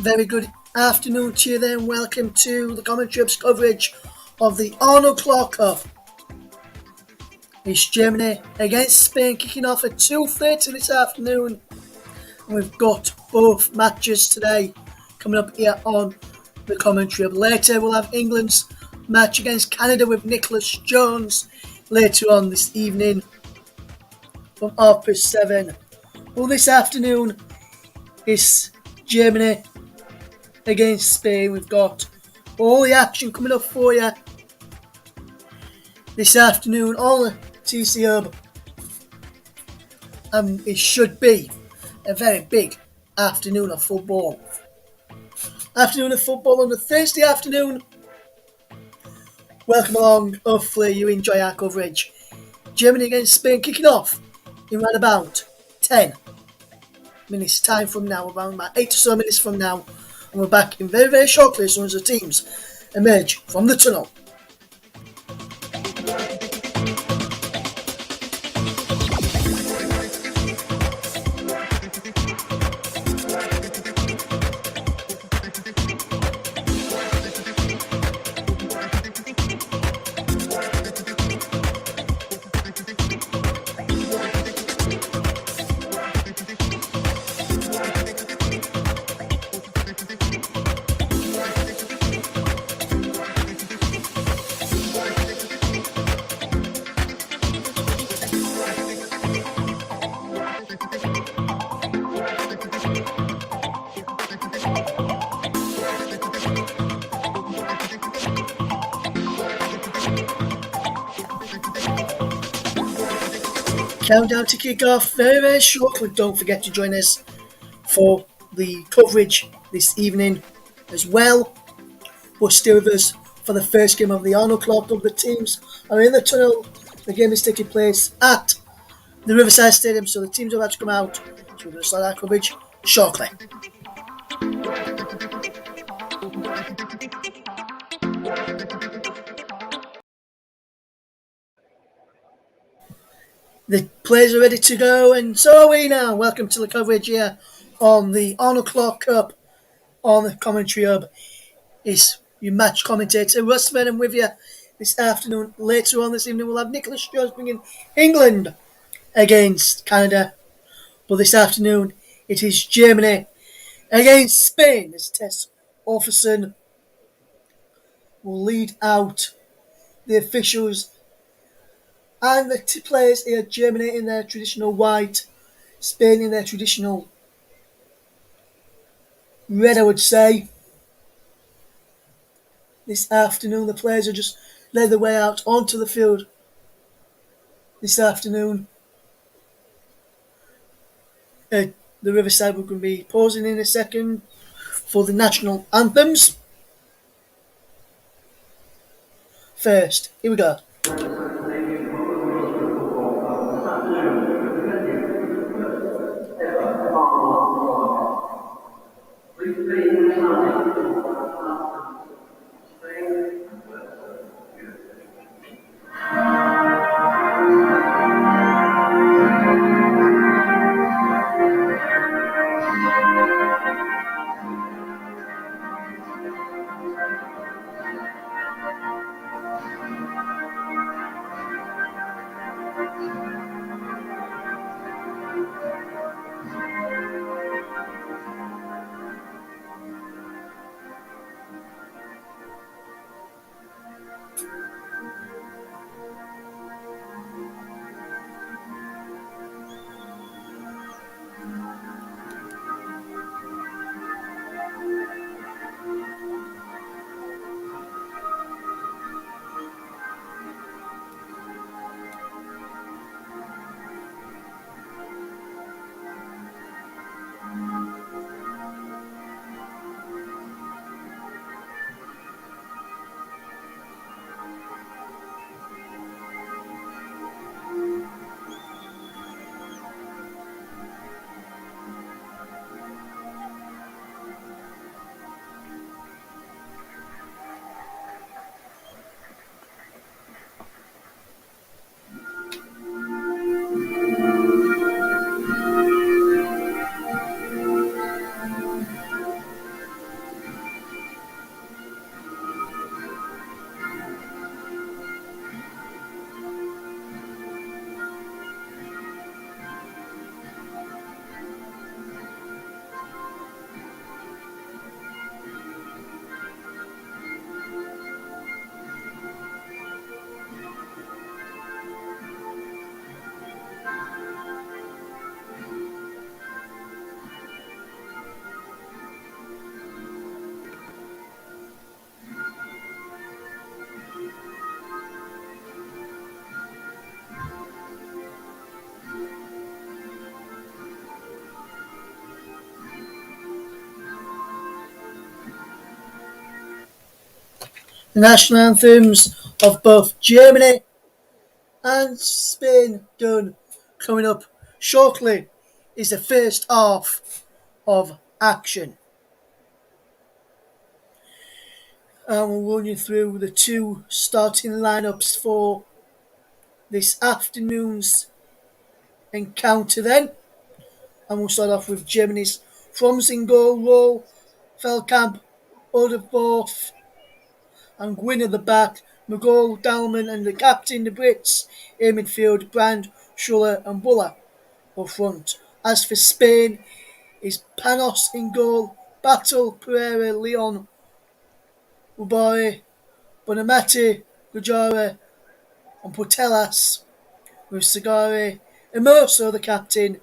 Very good afternoon to you then. Welcome to the commentary coverage of the Arnold Clark Cup. It's Germany against Spain kicking off at 2:30 this afternoon. And we've got both matches today coming up here on the commentary. Later we'll have England's match against Canada with Nicholas Jones later on this evening from 7:30. Well, this afternoon is Germany against Spain. We've got all the action coming up for you this afternoon on the TC Hub, and it should be a very big afternoon of football. Afternoon of football on a Thursday afternoon. Welcome along. Hopefully you enjoy our coverage. Germany against Spain kicking off in around about 10 minutes time from now, around about 8 or so minutes from now. And we're back in very, very shortly as soon as the teams emerge from the tunnel. Countdown to kick off very, very shortly. Don't forget to join us for the coverage this evening as well. But stay with us for the first game of the Arnold Clark Cup. The teams are in the tunnel. The game is taking place at the Riverside Stadium, so the teams are about to come out. So we're going to start our coverage shortly. The players are ready to go, and so are we now. Welcome to the coverage here on the Arnold Clark Cup on the commentary hub. It's your match commentator, Russ Venom, with you this afternoon. Later on this evening, we'll have Nicholas Jones bringing England against Canada. But this afternoon, it is Germany against Spain, as Tess Orferson will lead out the officials and the players here. Germany in their traditional white, Spain in their traditional red, I would say. This afternoon, the players are just led their way out onto the field this afternoon. The Riverside will be pausing in a second for the national anthems. First, here we go. The national anthems of both Germany and Spain done. Coming up shortly is the first half of action. And we'll run you through the two starting lineups for this afternoon's encounter then. And we'll start off with Germany's Fromms in goal, Roll, Feldkamp, Odeforth, and Gwyn at the back, McGall, Dalman, and the captain, the Brits, in midfield, Brand, Schuller, and Buller up front. As for Spain, is Panos in goal, Battle, Pereira, Leon, Ubari, Bonamati, Gujara, and Putellas, with Sagari, Emerso, the captain,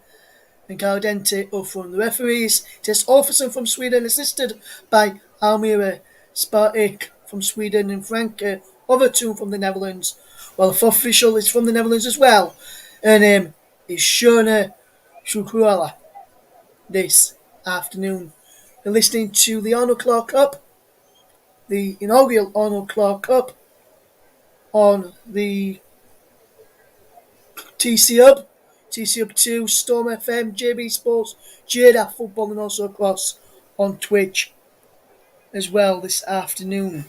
and Caldente up front. The referees, Tess Orferson from Sweden, assisted by Almira Spartik from Sweden and Franke Overtoon from the Netherlands, while the fourth official is from the Netherlands as well. Her name is Shona Shukruala. This afternoon, you're listening to the Arnold Clark Cup, the inaugural Arnold Clark Cup on the TC Hub, TC Hub 2, Storm FM, JB Sports, JDA Football, and also across on Twitch as well this afternoon.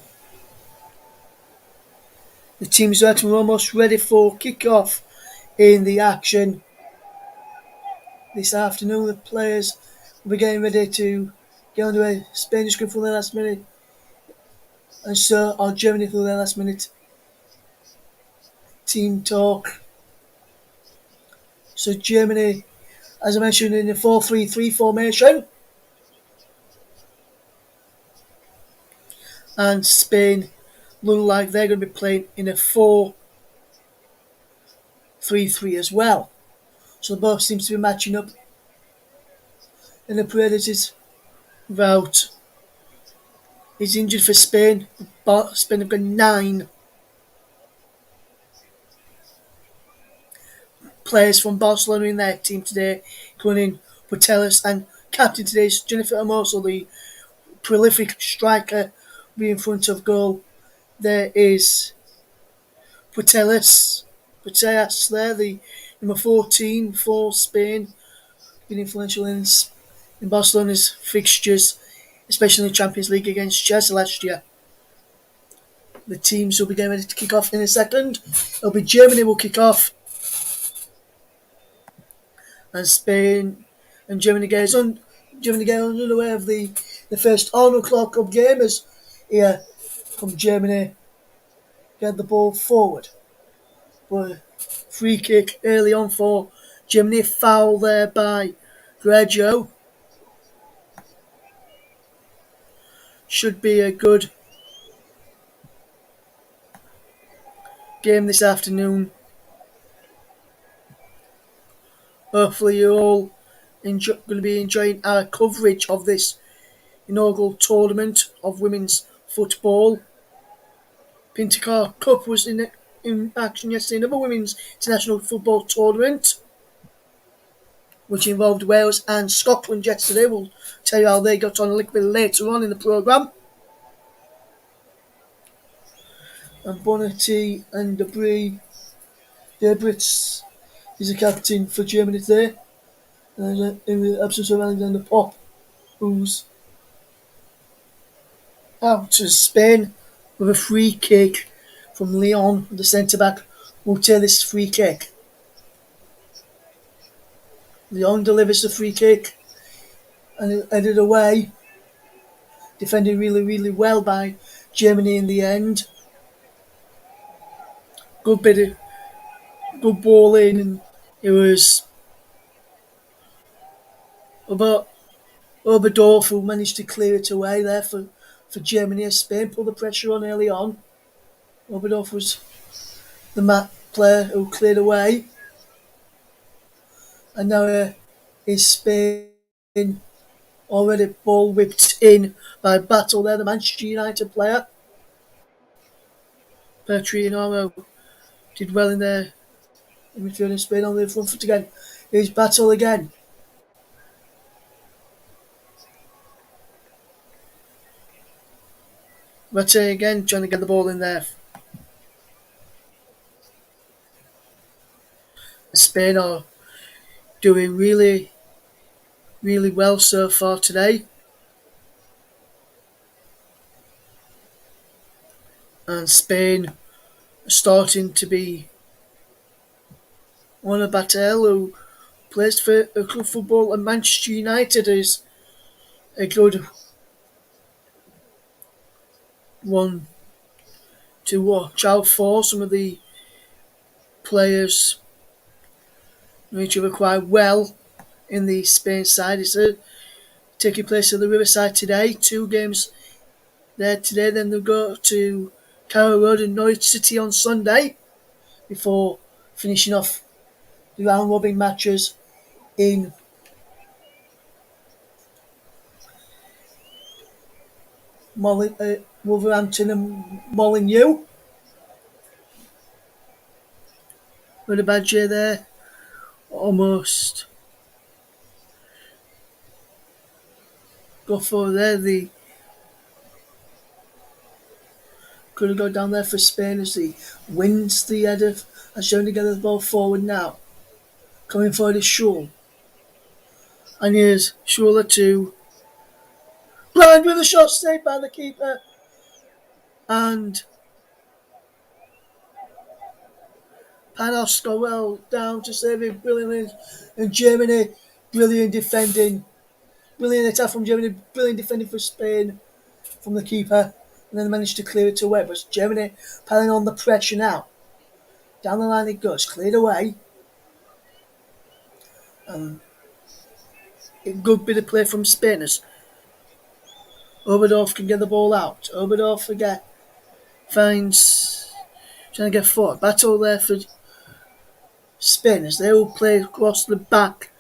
The teams are almost ready for kick-off in the action this afternoon. The players will be getting ready to get underway. Spain is going for the last minute, and so are Germany for their last minute team talk. So Germany, as I mentioned, in the 4-3-3 formation, and Spain look like they're going to be playing in a 4-3-3 as well. So both seems to be matching up. And the Paredes is out. He's injured for Spain. But Spain have got 9 players from Barcelona in their team today, including Putellas, and captain today is Jennifer Hermoso, the prolific striker, be in front of goal. There is Putellas there, the number 14 for Spain, been influential in Barcelona's fixtures, especially in the Champions League against Chelsea last year. The teams will be getting ready to kick off in a second. It'll be Germany will kick off, and Spain and Germany get underway of the first Arnold Clark Cup game as here from Germany get the ball forward. But free kick early on for Germany, foul there by Greggio. Should be a good game this afternoon. Hopefully you're all going to be enjoying our coverage of this inaugural tournament of women's football. Pintercar Cup was in action yesterday, another women's international football tournament, which involved Wales and Scotland yesterday. We'll tell you how they got on a little bit later on in the programme. And Bonnetti and Debrits is a captain for Germany today. And in the absence of Alexander Pop, who's out to Spain with a free kick from Leon, the centre back, will take this free kick. Leon delivers the free kick and headed away. Defended really, really well by Germany in the end. Good ball in, and it was about Oberdorf who managed to clear it away there for Germany as Spain pulled the pressure on early on. Oberdorf was the player who cleared away. And now is Spain already ball whipped in by Battle there, the Manchester United player. Petri and Oro did well in there. In midfield in Spain on the front foot again. Here's Battle again. Ratte again trying to get the ball in there. Spain are doing really, really well so far today. And Spain are starting to be one of Battle who plays for club football, and Manchester United is a good one to watch out for. Some of the players know each other quite well in the Spain side. It's taking place at the Riverside today. 2 games there today. Then they'll go to Carrow Road and Norwich City on Sunday before finishing off the round robin matches in Wolverhampton and Molineux. With a Badger there, almost go for there. The could have gone down there for Spain as he wins the header and showing to get the ball forward now. Coming forward is Schul. And here's Schuler to blind with a shot saved by the keeper. And Panos got well down to save it brilliantly. And Germany, brilliant defending. Brilliant attack from Germany, brilliant defending for Spain from the keeper. And then managed to clear it away. But Germany piling on the pressure now. Down the line it goes, cleared away. A good bit of play from Spain as Oberdorf can get the ball out. Oberdorf again finds trying to get forward. Battle there for Spain as they will play across the back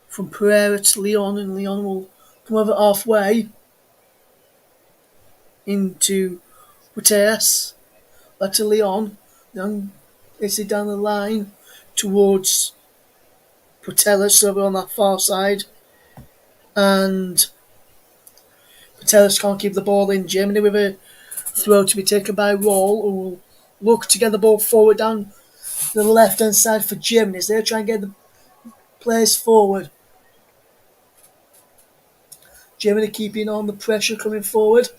from Pereira to Leon, and Leon will come over halfway into Puteas. Back to Leon. Leon is it down the line towards Putelas over on that far side. And Putelas can't keep the ball in. Germany with a throw to be taken by Roll, who will look to get the ball forward down the left hand side for Germany as they try and get the players forward. Germany keeping on the pressure coming forward.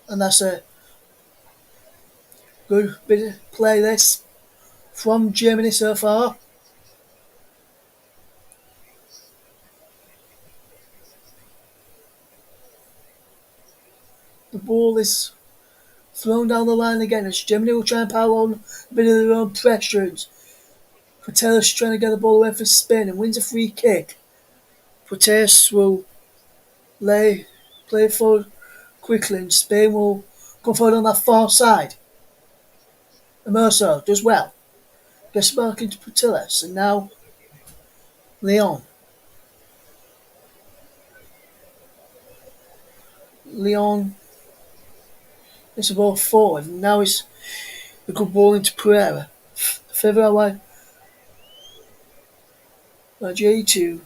And that's a good bit of play this from Germany so far. The ball is thrown down the line again as Germany will try and pile on a bit of their own pressure. Putellas trying to get the ball away for Spain and wins a free kick. Putellas will play forward quickly and Spain will come forward on that far side. Emerso does well. Gets back into Putellas and now Leon. Leon gets the ball forward and now it's a good ball into Pereira. Further away by J2.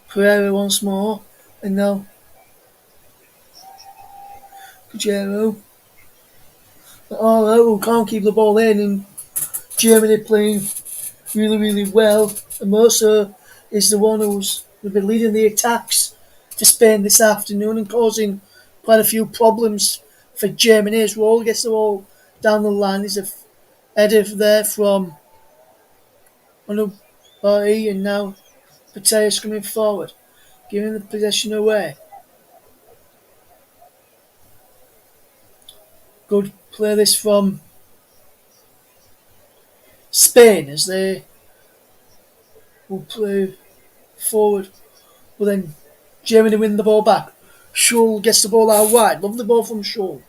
Pereira once more and now Pajero. Oh, can't keep the ball in and Germany playing really well. And Mercer is the one who's been leading the attacks for Spain this afternoon and causing quite a few problems for Germany as well. Gets the ball down the line. There's a header there from Arnold and now Pateas coming forward, giving the possession away. Good play this from Spain as they will play forward. But then Germany win the ball back. Schull gets the ball out wide. Love the ball from Schull.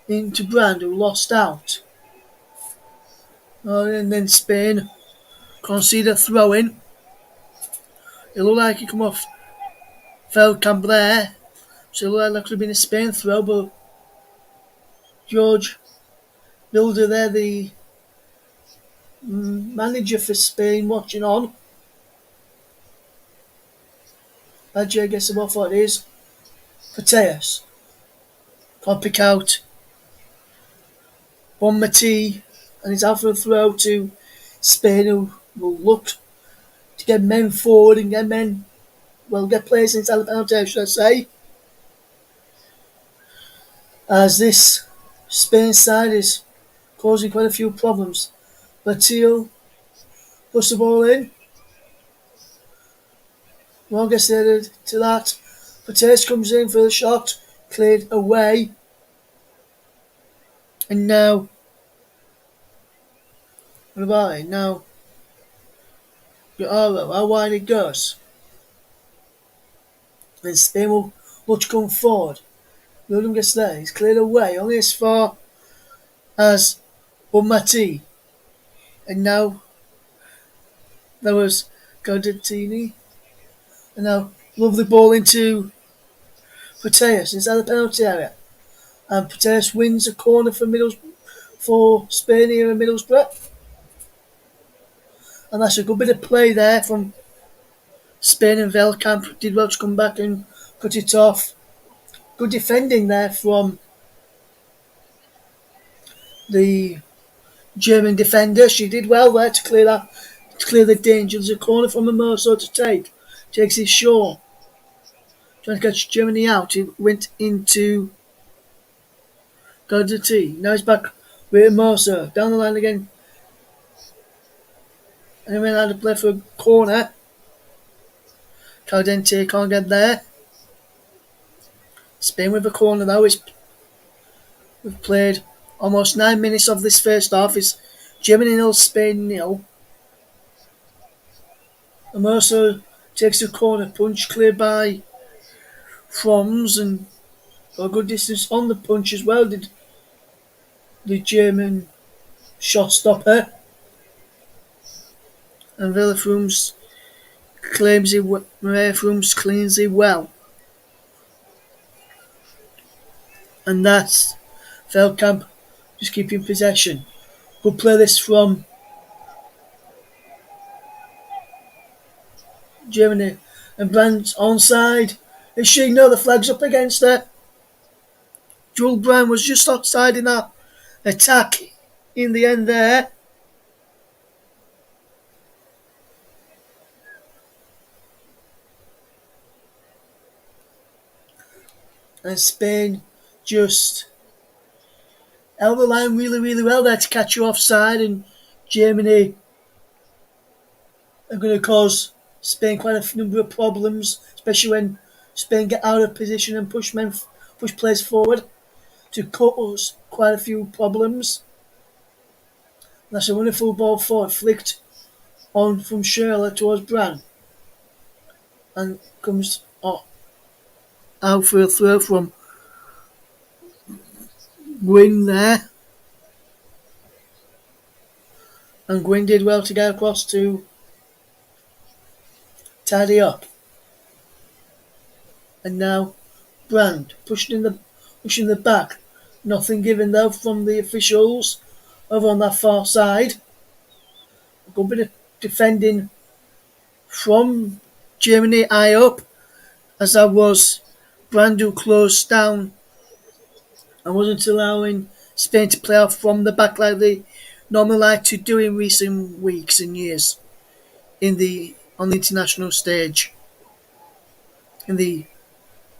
Into Brand who lost out. And then Spain concede a throw in. It looked like it come off Feldkamp there. So it looked like that could have been a Spain throw, but George Bilder there, the manager for Spain, watching on. Badger gets the ball for it is. Pateas. Can't pick out Bonmati and he's out for a throw to Spain who will look to get men forward and get players inside the penalty, should I say. As this Spain side is causing quite a few problems. Batil puts the ball in. Won't get added to that. Pateas comes in for the shot, cleared away. And now, what about it? Now, Guerrero, how wide it goes. And Spain will look to come forward. William gets there, he's cleared away, only as far as Bonmati. And now, there was Gardantini. And now, lovely ball into Pateas inside the penalty area. And Pateas wins a corner for Spain here in Middlesbrough. And that's a good bit of play there from Spain, and Veldkamp did well to come back and cut it off. Good defending there from the German defender. She did well there to clear the danger. There's a corner from Emerso to take. Takes his shot. Trying to catch Germany out. He went into Gardati. Now he's back with Emerso. Down the line again. And he went out to play for a corner. Caldente can't get there. Spain with a corner though. We've played almost 9 minutes of this first half. It's Germany 0, Spain 0. Emerso takes a corner punch, cleared by Froms, and got a good distance on the punch as well, did the German shot stopper. And Frooms claims Frooms cleans it well. And that's Feldkamp just keeping possession. Good play this from Germany. And Brandt's onside. Is she? No, the flag's up against her. Jules Brown was just outside in that attack in the end there. And Spain just held the line really well there to catch you offside, and Germany are going to cause Spain quite a number of problems, especially when Spain get out of position and push players forward to cause quite a few problems. That's a wonderful ball forward, flicked on from Shirley towards Brand, and comes out for a throw from Gwyn there. And Gwyn did well to get across to tidy up. And now Brand pushing the back. Nothing given though from the officials over on that far side. A good bit of defending from Germany high up, as that was Brand who closed down and wasn't allowing Spain to play off from the back like they normally like to do in recent weeks and years on the international stage, in the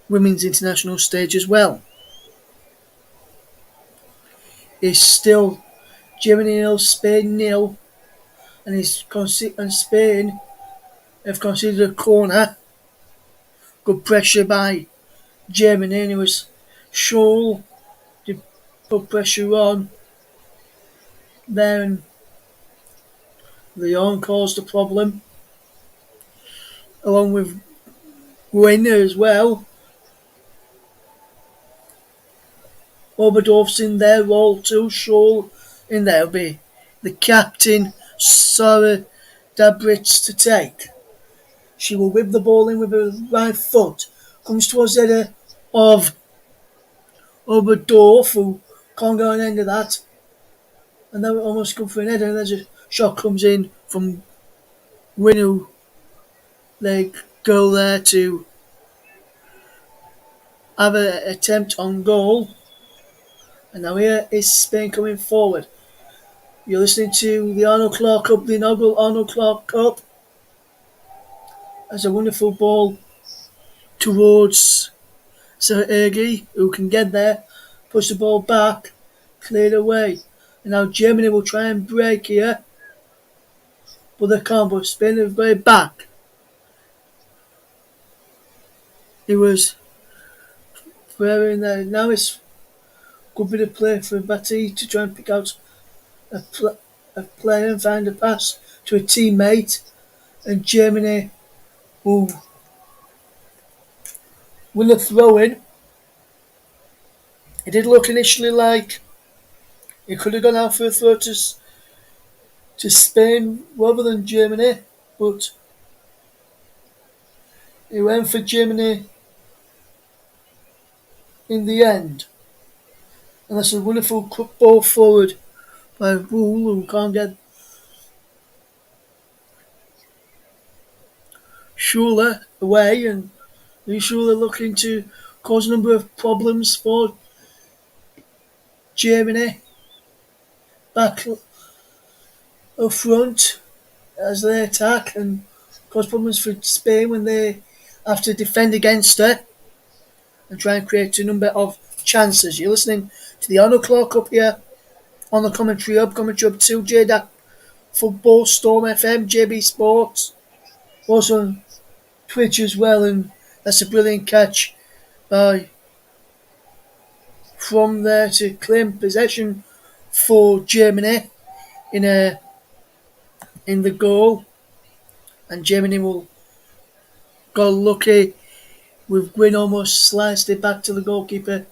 women's international stage as well. It's still Germany nil, Spain nil, and Spain have conceded a corner. Good pressure by Germany, and it was Scholl to put pressure on there, and Leon caused a problem, along with Gwynner as well. Oberdorf's in there, role too, Scholl in there will be the captain, Sarah Dabritz, to take. She will whip the ball in with her right foot, comes towards the header of Oberdorf, who can't go on the end of that, and then almost go for an header, and then a shot comes in from Gwynner, who they go there to have an attempt on goal. And now here is Spain coming forward. You're listening to the Arnold Clark Cup, the inaugural Arnold Clark Cup. There's a wonderful ball towards Sarah Ergi, who can get there, push the ball back, cleared away. And now Germany will try and break here, but they can't, but Spain have got it back. It was Ferrer in there. Now it's a good bit of play for Batty to try and pick out a player and find a pass to a teammate, and Germany will win a throw-in. It did look initially like it could have gone out for a throw to Spain rather than Germany, but it went for Germany in the end. And that's a wonderful quick ball forward by Wool, who can't get Schuler away, and Schuler looking to cause a number of problems for Germany back up front as they attack, and cause problems for Spain when they have to defend against her and try and create a number of chances. You're listening to the Arnold Clark Cup here on the Commentary Hub 2, JDAC Football, Storm FM, JB Sports, also on Twitch as well, and that's a brilliant catch by from there to claim possession for Germany in the goal, and Germany will got lucky with Gwyn almost sliced it back to the goalkeeper,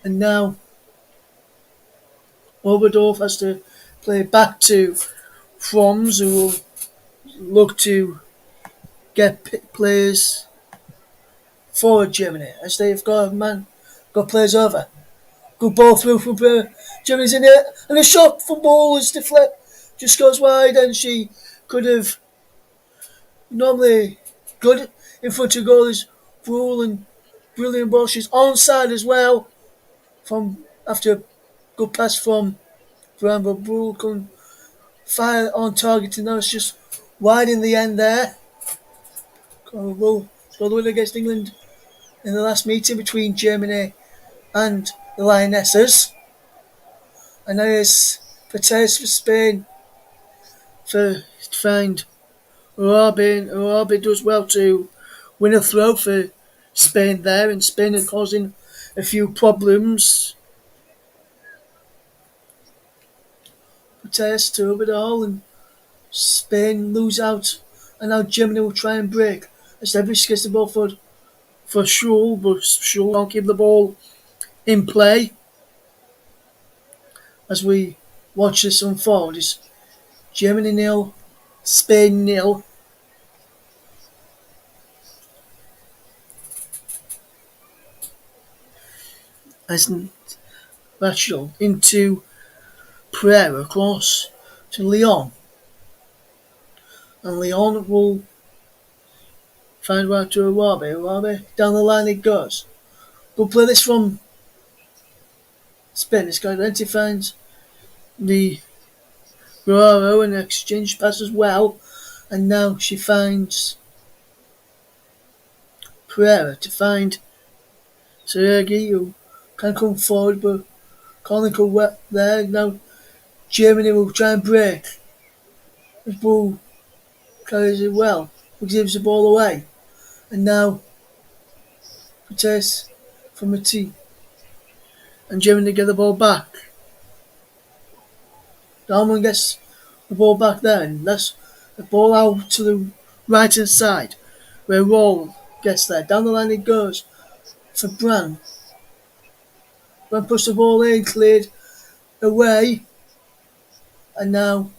and now Oberdorf has to play back to Froms, who will look to get players for Germany as they've got players over. Good ball through from Germany's in it, and a shot for ball is deflect, just goes wide, and she could have normally good in front of goal is Brule, and brilliant ball. She's onside as well from after a good pass from Brown, but Brule can fire on target, and now it's just wide in the end there. Will scored the win against England in the last meeting between Germany and the Lionesses. And now it's Pates for Spain to find Urabi, and Urabi does well to win a throw for Spain there, and Spain are causing a few problems protest to it all, and Spain lose out, and now Germany will try and break. As Everest gets the ball for Schul, but Schul won't keep the ball in play. As we watch this unfold, it's Germany nil, Spain nil. As Rachel into Pereira across to Leon, and Leon will find out to Arabi. Arabi down the line it goes. Good play this from Spain. It's got to finds the Guerrero and exchange pass as well, and now she finds Pereira to find Sergi, who can come forward, but Colin could wet there. Now Germany will try and break. The ball carries it well, but gives the ball away, and now protest from a tee, and Germany get the ball back. Dalman gets the ball back there, and that's the ball out to the right hand side, where Roll gets there. Down the line it goes for Brand. Brand pushed the ball in, cleared away, and now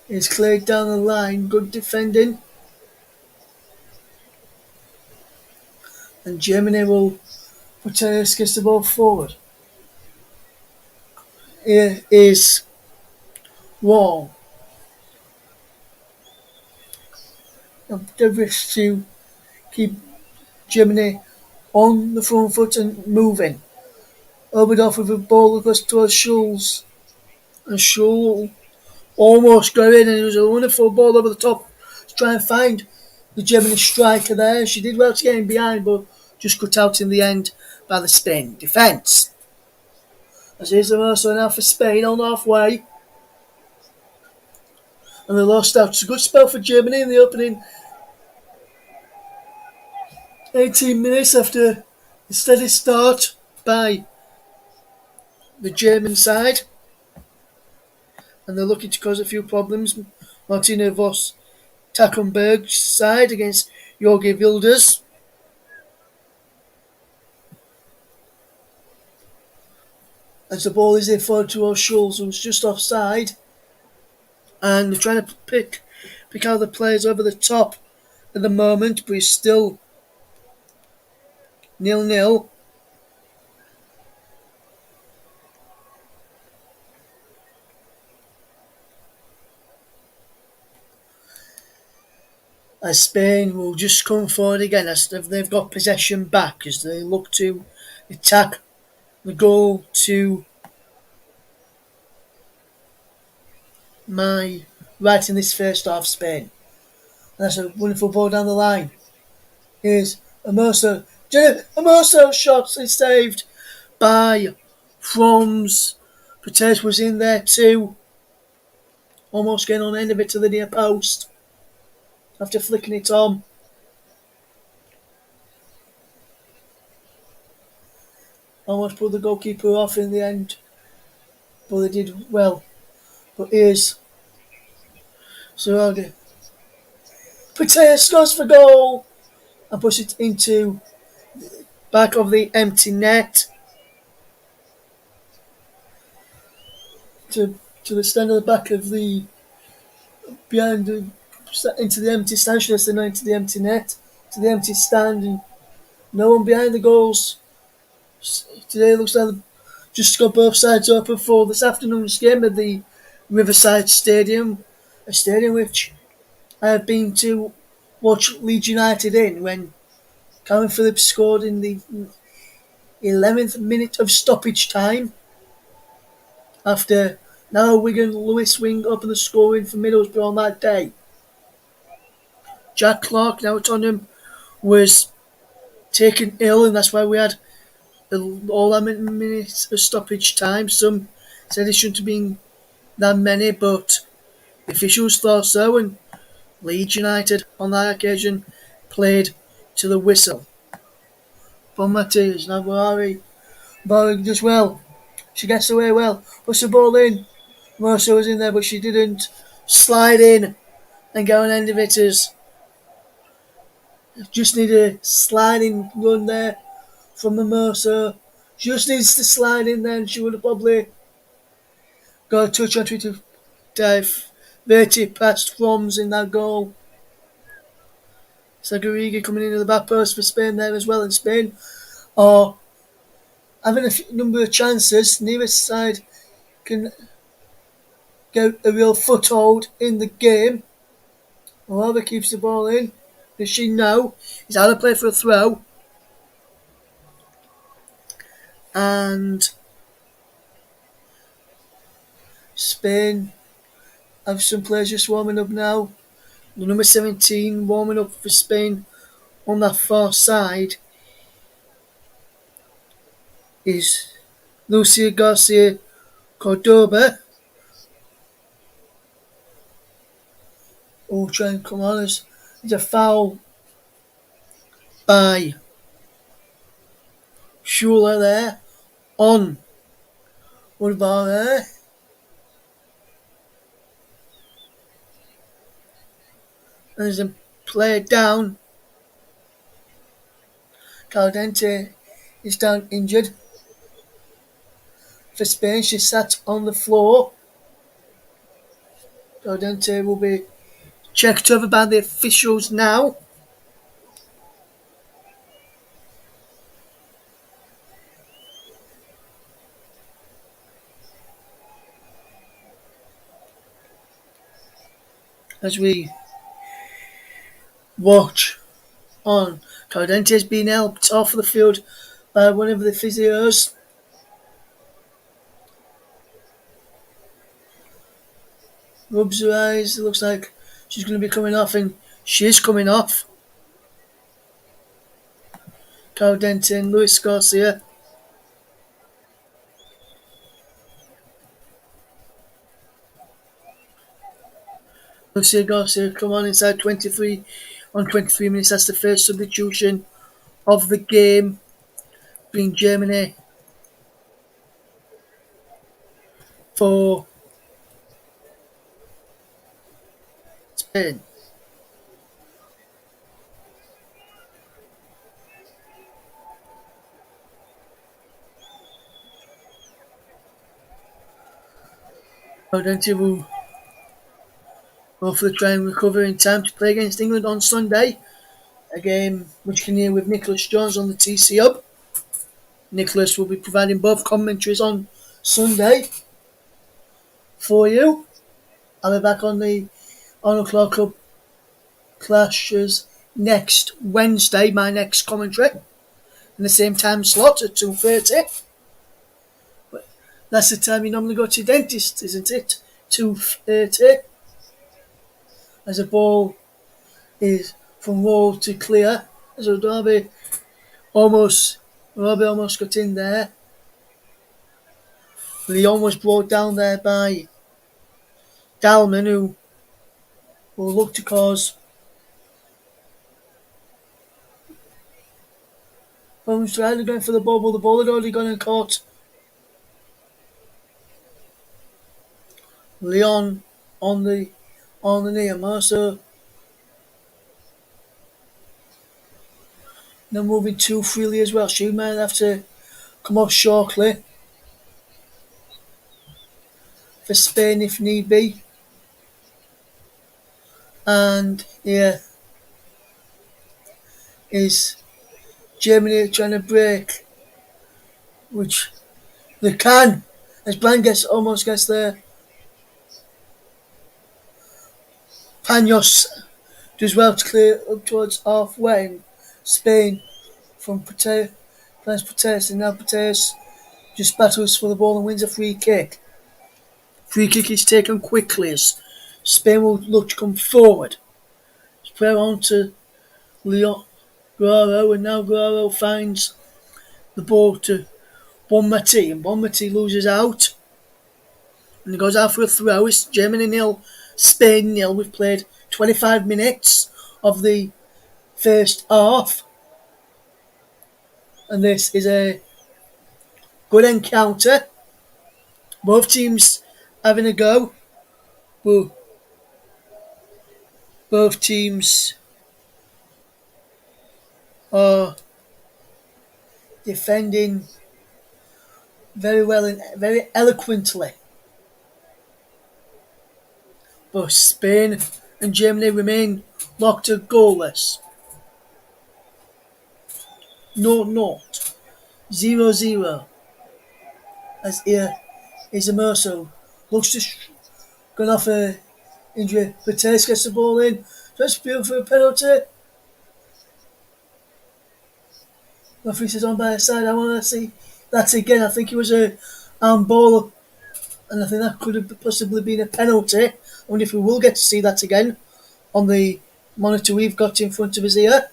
it's cleared down the line. Good defending, and Germany will Mateus gets the ball forward. Here is Wall. The risk to keep Germany on the front foot and moving. Oberdorf with a ball across towards Schulz. And Schulz almost got in, and it was a wonderful ball over the top to try and find the German striker there. She did well to get in behind, but just cut out in the end by the Spain defence. As here's the Mercer now for Spain on halfway. And they lost out. It's a good spell for Germany in the opening 18 minutes after a steady start by the German side. And they're looking to cause a few problems. Martina Voss Tackenberg's side against Jorge Wilders. As the ball is in forward towards Schulz, who's just offside. And they're trying to pick out the players over the top at the moment, but he's still 0-0. As Spain will just come forward again as they've got possession back as they look to attack the goal to my right in this first half, Spain. And that's a wonderful ball down the line. Here's Amoso. Amoso shot is saved by Froms. Pates was in there too. Almost getting on the end of it to the near post. After flicking it on. Almost put the goalkeeper off in the end. But they did well. But here's Saraga. Pates scores for goal. And puts it into back of the empty net. To the stand at the back of the behind the into the empty stand, should I say, not into the empty net, to the empty stand, and no one behind the goals. Today looks like just got both sides open for this afternoon's game at the Riverside Stadium, a stadium which I have been to watch Leeds United in when Calvin Phillips scored in the 11th minute of stoppage time. After now Wigan Lewis Wing opened the scoring for Middlesbrough on that day. Jack Clark, now at Tottenham, was taken ill, and that's why we had all that minutes of stoppage time. Some said it shouldn't have been that many, but the officials thought so, and Leeds United on that occasion played to the whistle. Bon Matthias, now Barry does well. She gets away well. Puts the ball in. Mercer was in there, but she didn't. Slide in and go on end of it as just need a sliding run there from the Mercer. Just needs to slide in there and she would have probably got a touch on it to dive 30 past Froms in that goal. Sagarigi coming into the back post for Spain there as well, and Spain are having a number of chances. Neither side can get a real foothold in the game. Whoever keeps the ball in, does she know? He's out of play for a throw. And Spain have some players just warming up now. The number 17 warming up for Spain on that far side is Lucia Garcia Cordoba. Oh, try and come on. It's a foul by Schuler there on Woodbar there. And there's a player down. Caldente is down injured. For Spain, she sat on the floor. Caldente will be checked over by the officials now. As we watch on, Caldente is being helped off the field by one of the physios. Rubs her eyes, it looks like she's going to be coming off, and she is coming off. Caldente and Luis Garcia. Lucia Garcia come on inside 23 on 23 minutes. That's the first substitution of the game, being Germany for Spain. Caldente will hopefully try and recover in time to play against England on Sunday. A game which can hear with Nicholas Jones on the TC Hub. Nicholas will be providing both commentaries on Sunday for you. I'll be back on the Arnold Clark Cup clashes next Wednesday, my next commentary, in the same time slot at 2:30. But that's the time you normally go to your dentist, isn't it? 2:30. As the ball is from roll to clear. So Robbie almost got in there. Leon was brought down there by Dalman, who will look to cause problems. Trying going for the ball, but the ball had already gone and caught Leon on the knee. And Mercer now moving too freely as well. She might have to come off shortly for Spain if need be. And here is Germany trying to break, which they can, as Blanc almost gets there. Panos does well to clear up towards halfway. And Spain from Pateas, and now Pateas just battles for the ball and wins a free kick. Free kick is taken quickly as Spain will look to come forward. Spread on to Leon Guerrero, and now Guerrero finds the ball to Bonmati, and Bonmati loses out. And he goes out for a throw. It's Germany 0, Spain 0. We've played 25 minutes of the first half. And this is a good encounter Both teams having a go. Bo- Both teams are defending very well and very eloquently. But Spain and Germany remain locked to goalless. 0-0. 0-0. As here is Emerso. Looks to going off a injury. Bates gets the ball in. Just feel for a penalty. Referee says on by the side. I want to see that again. I think it was a ball, and I think that could have possibly been a penalty. I wonder if we will get to see that again on the monitor we've got in front of us here.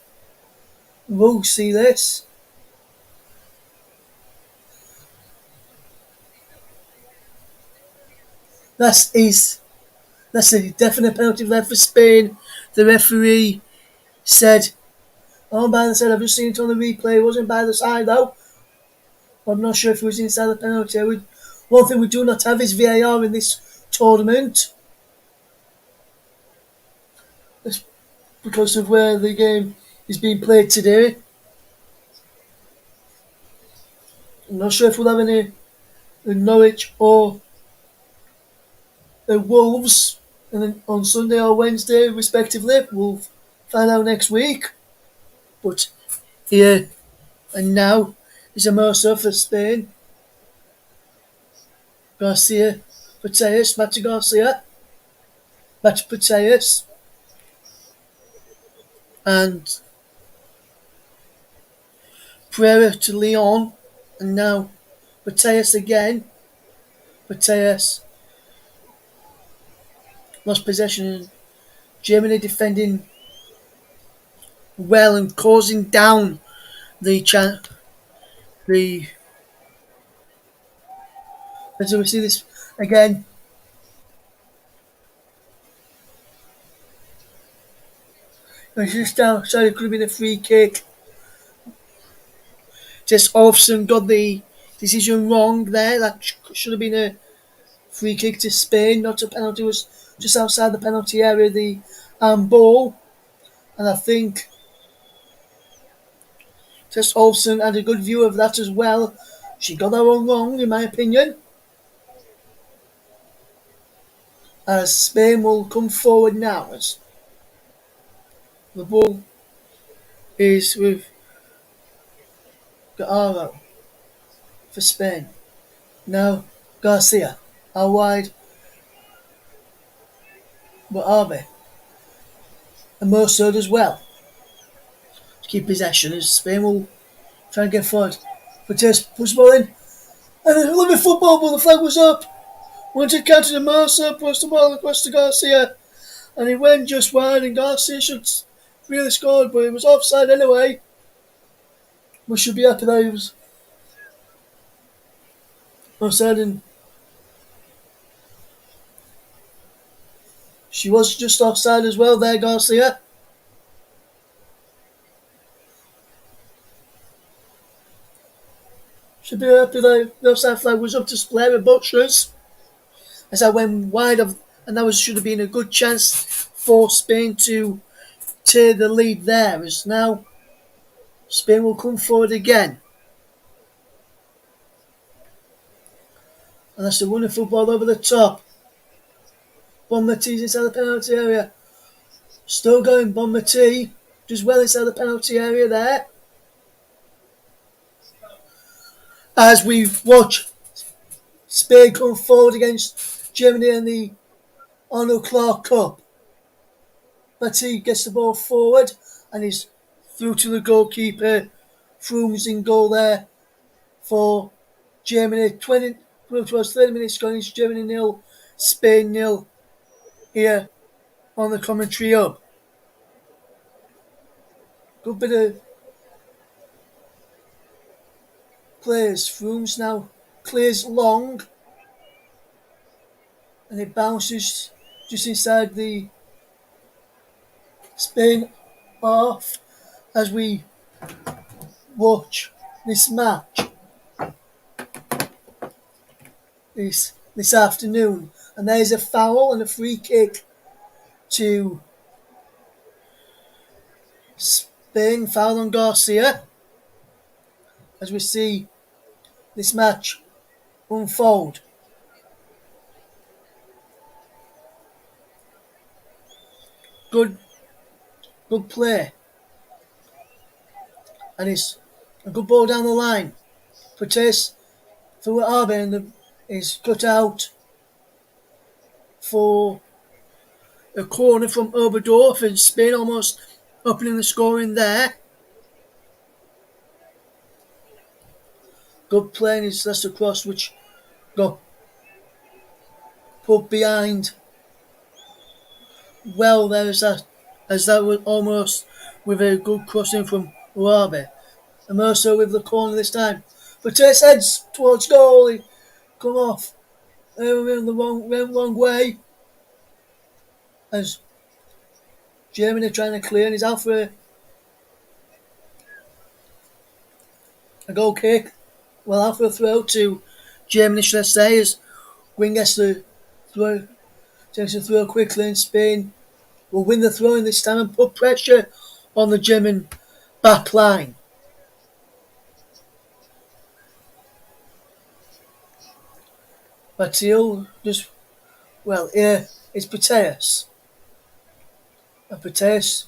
We'll see this. That's a definite penalty there for Spain. The referee said, "Oh, by the side, I've just seen it on the replay. It wasn't by the side though. I'm not sure if it was inside the penalty." One thing we do not have is VAR in this tournament. It's because of where the game is being played today. I'm not sure if we'll have any in Norwich or the Wolves and then on Sunday or Wednesday respectively. We'll find out next week. But here and now is a Mercer for Spain. Garcia, Pateas, Mati Garcia, Mati Pateas, and Pereira to Leon, and now Pateas again. Pateas lost possession. Germany defending well and causing down the the. As we see this again. It's just outside. It could have been a free kick. Just Olofsson got the decision wrong there. That should have been a free kick to Spain, not a penalty. It was just outside the penalty area, the ball. And I think Tess Olsen had a good view of that as well. She got that one wrong, in my opinion. As Spain will come forward now. As the ball is with Gaaro for Spain. Now Garcia. How wide? What are they? And Mercer as well. To keep possession as Spain will try and get forward. But just push the ball in. And a little bit football, but the flag was up. Wanted to counter to Mercer, pushed the ball across to Garcia. And he went just wide, and Garcia should really scored, but it was offside anyway. We should be happy that he was offside, and she was just offside as well there, Garcia. Should be happy that the offside flag was up to Blair Butchers as I went wide of, and that should have been a good chance for Spain to tear the lead there. As now Spain will come forward again, and that's the wonderful ball over the top. Bonmatie's inside the penalty area. Still going, Bonmatie just well inside the penalty area there. As we watch Spain come forward against Germany in the Arnold Clark Cup. Matty gets the ball forward and is through to the goalkeeper. Froome's in goal there for Germany. 30 minutes gone. It's Germany 0, Spain 0 here on the commentary hub. Good bit of players. Froome's now clears long and it bounces just inside the Spain half as we watch this match. this afternoon. And there's a foul and a free kick to Spain. Foul on Garcia as we see this match unfold. Good, good play, and it's a good ball down the line. Protes for Arbe and is cut out for a corner from Oberdorf, and Spain almost opening the scoring there. Good play, and it's Leicester cross which got put behind well there as that was almost with a good crossing from Urabe. And Mercer with the corner this time. Protes heads towards goal. He come off. They were in the wrong way. As Germany trying to clear, and he's out for a goal kick. Well, out for a throw to Germany, should I say, as Gwyn gets the throw, takes the throw quickly, and Spain will win the throw in this time and put pressure on the German back line. Batil just, well, here it's Proteus. And Proteus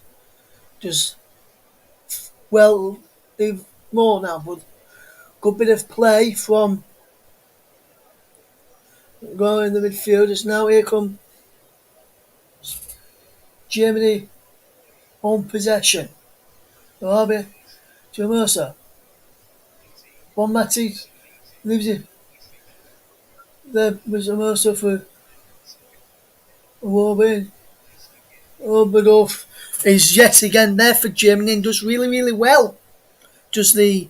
just, well, they've more now, but good bit of play from going in the midfielders. Now here come Germany on possession. Arabi to Mercer. One Mati leaves it. There was a Mercer for Arabi. Oberdorf is yet again there for Germany and does really, really well. Does the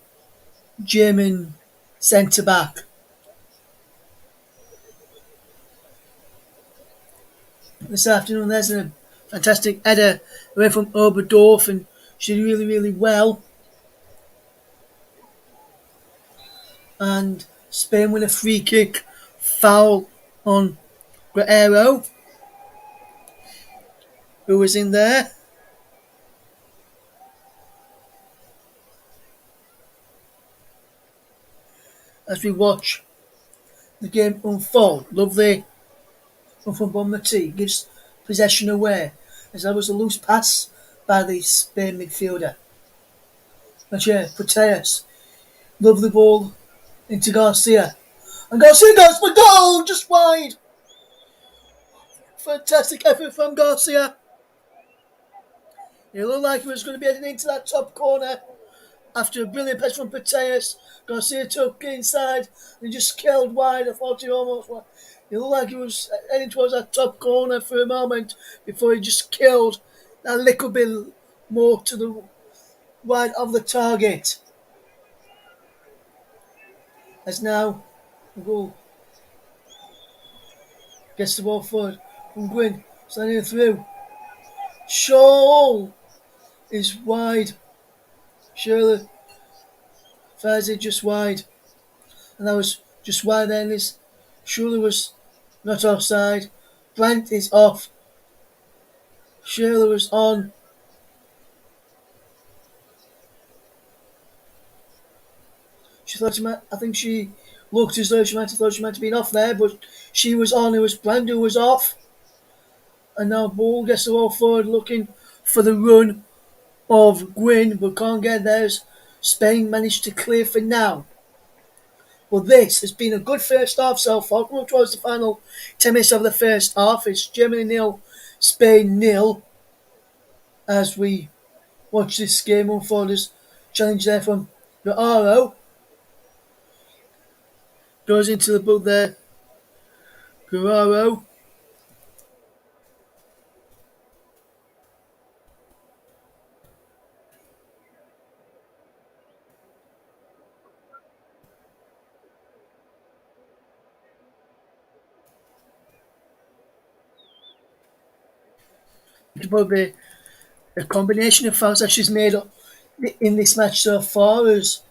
German centre back. This afternoon there's a fantastic header away from Oberdorf, and she did really, really well. And Spain win a free kick, foul on Guerrero, who was in there. As we watch the game unfold, lovely from Bonmati gives possession away, as that was a loose pass by the Spain midfielder. Mathieu Proteus, lovely ball into Garcia, and Garcia goes for goal, just wide. Fantastic effort from Garcia. It looked like he was going to be heading into that top corner. After a brilliant pass from Proteus, Garcia took inside and just killed wide. I thought he almost went. It looked like he was heading towards that top corner for a moment before he just killed that little bit more to the wide of the target. As now the goal gets the ball forward from Gwyn, sliding through. Shaw is wide. Shirley fires it just wide, and that was just wide. Then this Shirley was not offside. Brandt is off. Shirley was on. She thought she might. I think she looked as though she might have thought she might have been off there, but she was on. It was Brandt who was off, and now Ball gets the ball forward, looking for the run of Gwyn, but can't get there. Spain managed to clear for now. Well, this has been a good first half so far. Coming towards the final 10 minutes of the first half. It's Germany 0, Spain 0. As we watch this game unfold, as challenge there from Guerrero. Goes into the boot there. Guerrero. It's probably a combination of fouls that she's made in this match so far. As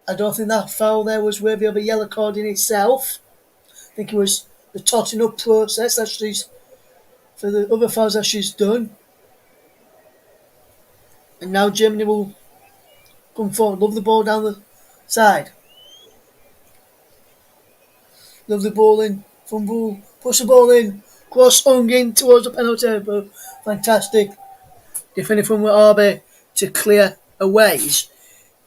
I don't think that foul there was worthy of a yellow card in itself. think it was the totting up process that she's for the other fouls that she's done. And now Germany will come forward. Love the ball down the side. Love the ball in. Fumble. Push the ball in. Cross hung in towards the penalty area. Fantastic. Defending from Arbe to clear away.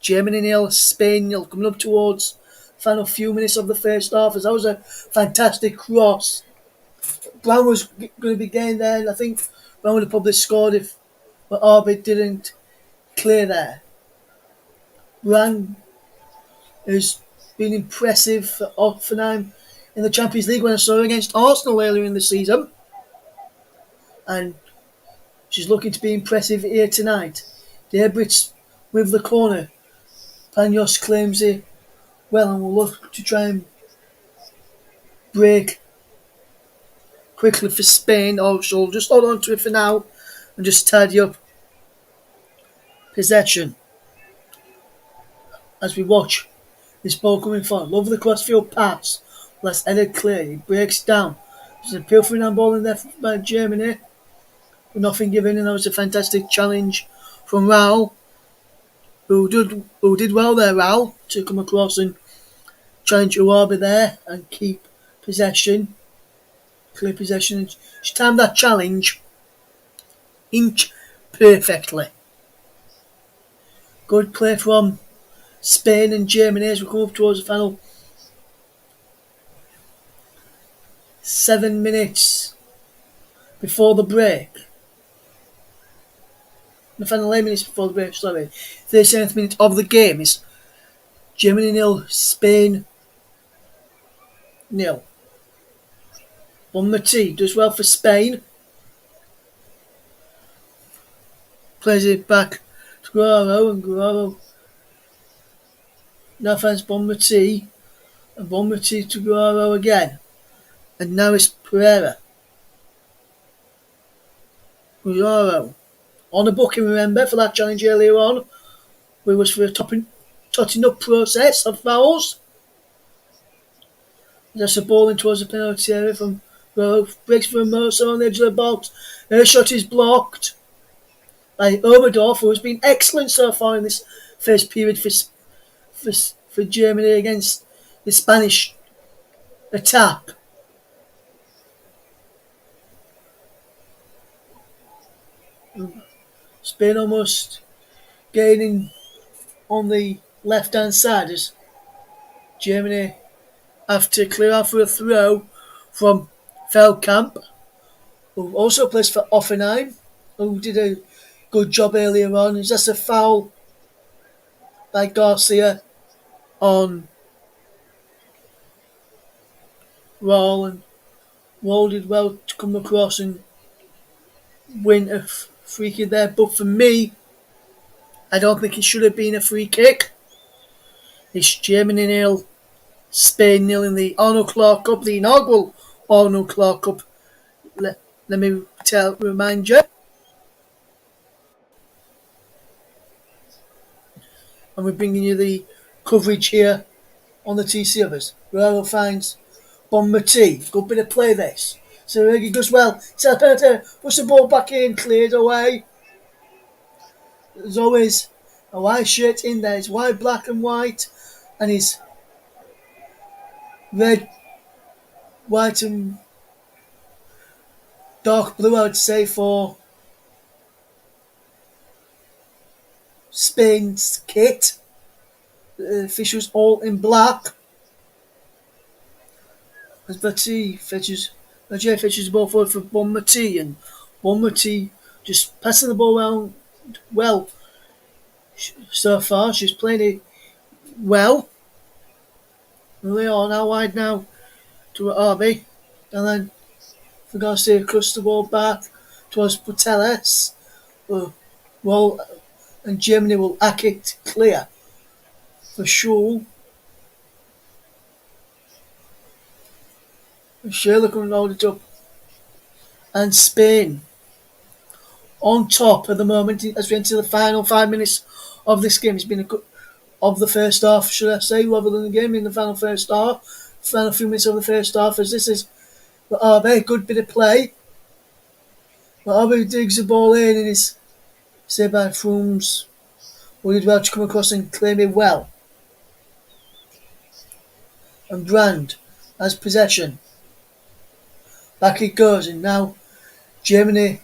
Germany 0, Spain 0. Coming up towards the final few minutes of the first half. As that was a fantastic cross. Brown was going to be getting there. And I think Brown would have probably scored if Arbe didn't clear there. Brown has been impressive for Hoffenheim in the Champions League when I saw her against Arsenal earlier in the season. And she's looking to be impressive here tonight. The Brits with the corner. Panyos claims it well and will look to try and break quickly for Spain. Or she'll just hold on to it for now and just tidy up possession. As we watch this ball coming forward. Love the crossfield pass. Let's headed clear. It breaks down. There's a pilfering handball in there by Germany. With nothing given, and that was a fantastic challenge from Raul. Who did well there, Raul, to come across and challenge Uwabe there and keep possession. Clear possession. She timed that challenge inch perfectly. Good play from Spain and Germany as we come up towards the final 7 minutes before the break. The final 8 minutes before the break, 37th minute of the game is Germany 0, Spain 0. Bonmati does well for Spain. Plays it back to Guerrero, and Guerrero now finds Bonmati, and Bonmati to Guerrero again. And now it's Pereira. Guerrero. On the booking, remember, for that challenge earlier on, we was for a totting up process of fouls. There's a ball in towards the penalty area from Guerrero. Breaks for Mercer on the edge of the box. Her shot is blocked by Oberdorf, who has been excellent so far in this first period for Germany against the Spanish attack. Spain almost gaining on the left hand side as Germany have to clear out for a throw from Feldkamp, who also plays for Hoffenheim, who did a good job earlier on. It's just a foul by Garcia on Raul, and Raul did well to come across and win a free kick there, but for me, I don't think it should have been a free kick. It's Germany 0, Spain 0 in the Arnold Clark Cup, the inaugural Arnold Clark Cup. Let me remind you. And we're bringing you the coverage here on the TC others. Guerrero finds Bonmati. Good bit of play this. So he does well. Puts the ball back in, cleared away. There's always a white shirt in there. It's white, black and white. And he's red, white and dark blue, I would say, for Spain's kit. The officials all in black. As Batty fetches the ball forward for Bonmati, and Bonmati just passing the ball around well so far. She's playing it well. They are now wide now to RB, and then for Garcia across the ball back towards Puteles. Well, and Germany will hack it clear for Schul. Schürrle can hold it up, and Spain on top at the moment as we enter the final 5 minutes of this game. It's been of the first half, should I say, rather than the game in the final first half. final few minutes of the first half, as this is a very good bit of play. But Arby digs the ball in and is saved by Frooms, who did well to come across and claim it well. And Brand has possession. Back it goes, and now Germany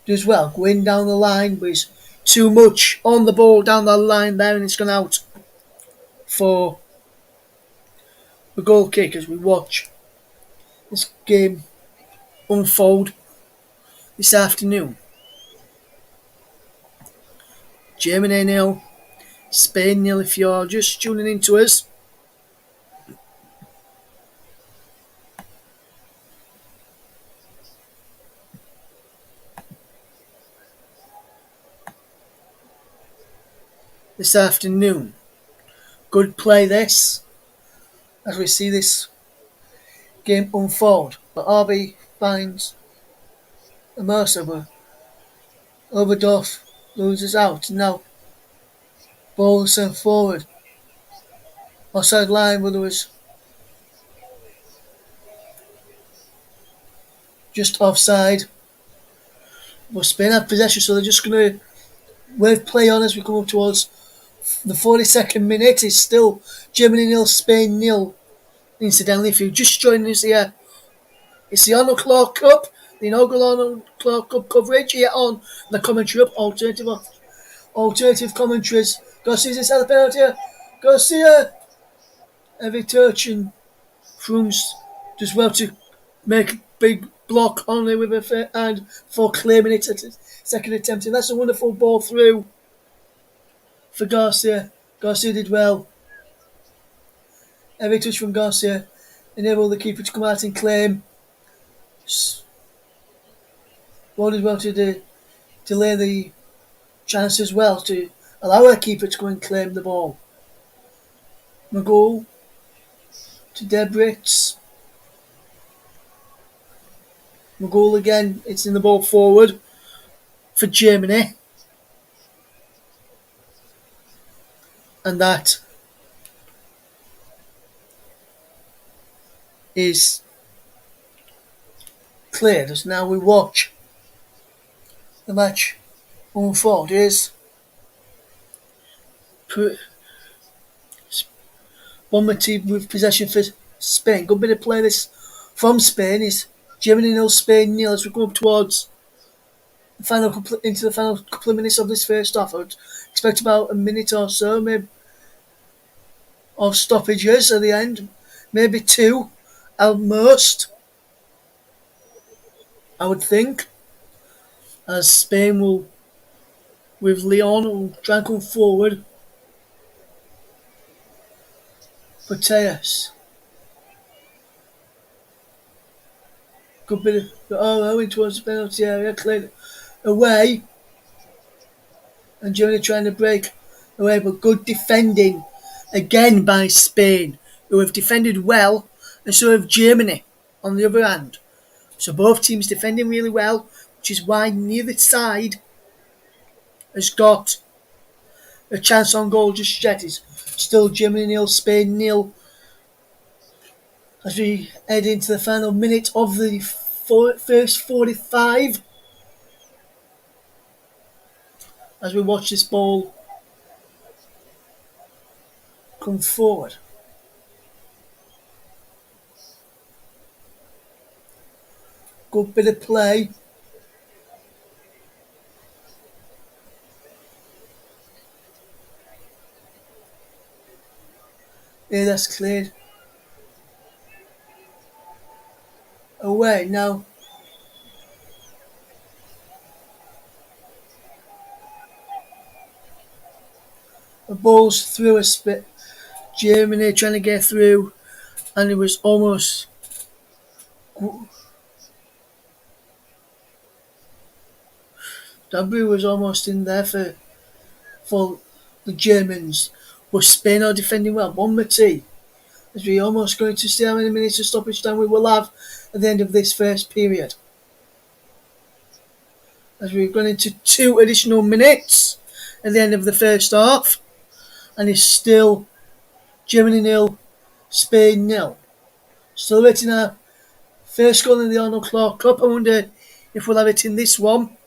does well, going down the line, but it's too much on the ball down the line there, and it's gone out for the goal kick as we watch this game unfold this afternoon. Germany 0, Spain 0 if you're just tuning into us. This afternoon. Good play this, as we see this game unfold. But RB finds a Mercer, but Oberdorf loses out. Now, ball sent forward. Offside line, but there was just offside. But Spain have possession, so they're just going to wave play on as we come up towards the 42nd minute. It's still Germany 0, Spain 0. Incidentally, if you're just joining us here, it's the Arnold Clark Cup, the inaugural Arnold Clark Cup coverage here on the commentary up. Alternative commentaries. Garcia's inside the penalty. Garcia! Every touch, and Frooms does well to make a big block only with a fair hand for claiming it at his second attempt. And that's a wonderful ball through for Garcia. Garcia did well. Every touch from Garcia enabled the keeper to come out and claim. Ball did well to delay the chance as well, to allow our keeper to go and claim the ball. McGoal to Debritz. McGoal again, it's in the ball forward for Germany. And that is cleared as now we watch the match unfold. Here's Bonmati with possession for Spain. Good bit of play this from Spain. Is Germany 0, Spain 0 as we go up towards the final into the final couple of minutes of this first half. I would expect about a minute or so, maybe, of stoppages at the end, maybe 2 at most, I would think, as Spain will, with Leon, will try and come forward. Mateus. Good bit of Owen towards the penalty area, cleared away, and Germany trying to break away, but good defending again by Spain, who have defended well, and so have Germany on the other hand. So both teams defending really well, which is why neither side has got a chance on goal just yet. It's still Germany 0, Spain 0. As we head into the final minute of the first 45, as we watch this ball come forward. Good bit of play. Yeah, that's cleared away. Now, the ball's through a spit. Germany trying to get through, and it was almost W was almost in there for the Germans, but Spain are defending well. Bonmati, as we almost going to see how many minutes of stoppage time we will have at the end of this first period. As we're going into 2 additional minutes at the end of the first half, and it's still Germany 0, Spain nil. Still waiting our first goal in the Arnold Clark Cup. I wonder if we'll have it in this one.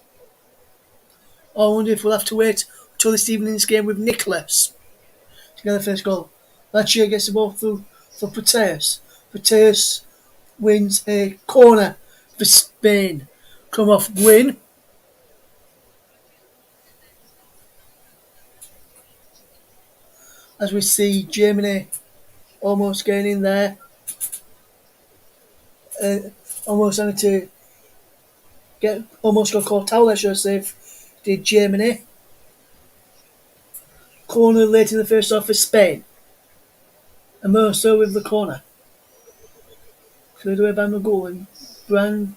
Or I wonder if we'll have to wait until this evening's game with Nicholas to get the first goal. Lazio gets the ball through for Proteus. Proteus wins a corner for Spain. Come off win. As we see Germany almost getting in there. Almost having to almost got caught out, I should say, did Germany. Corner late in the first half for Spain. And Mercer with the corner. Cleared away by McGowan. And Brand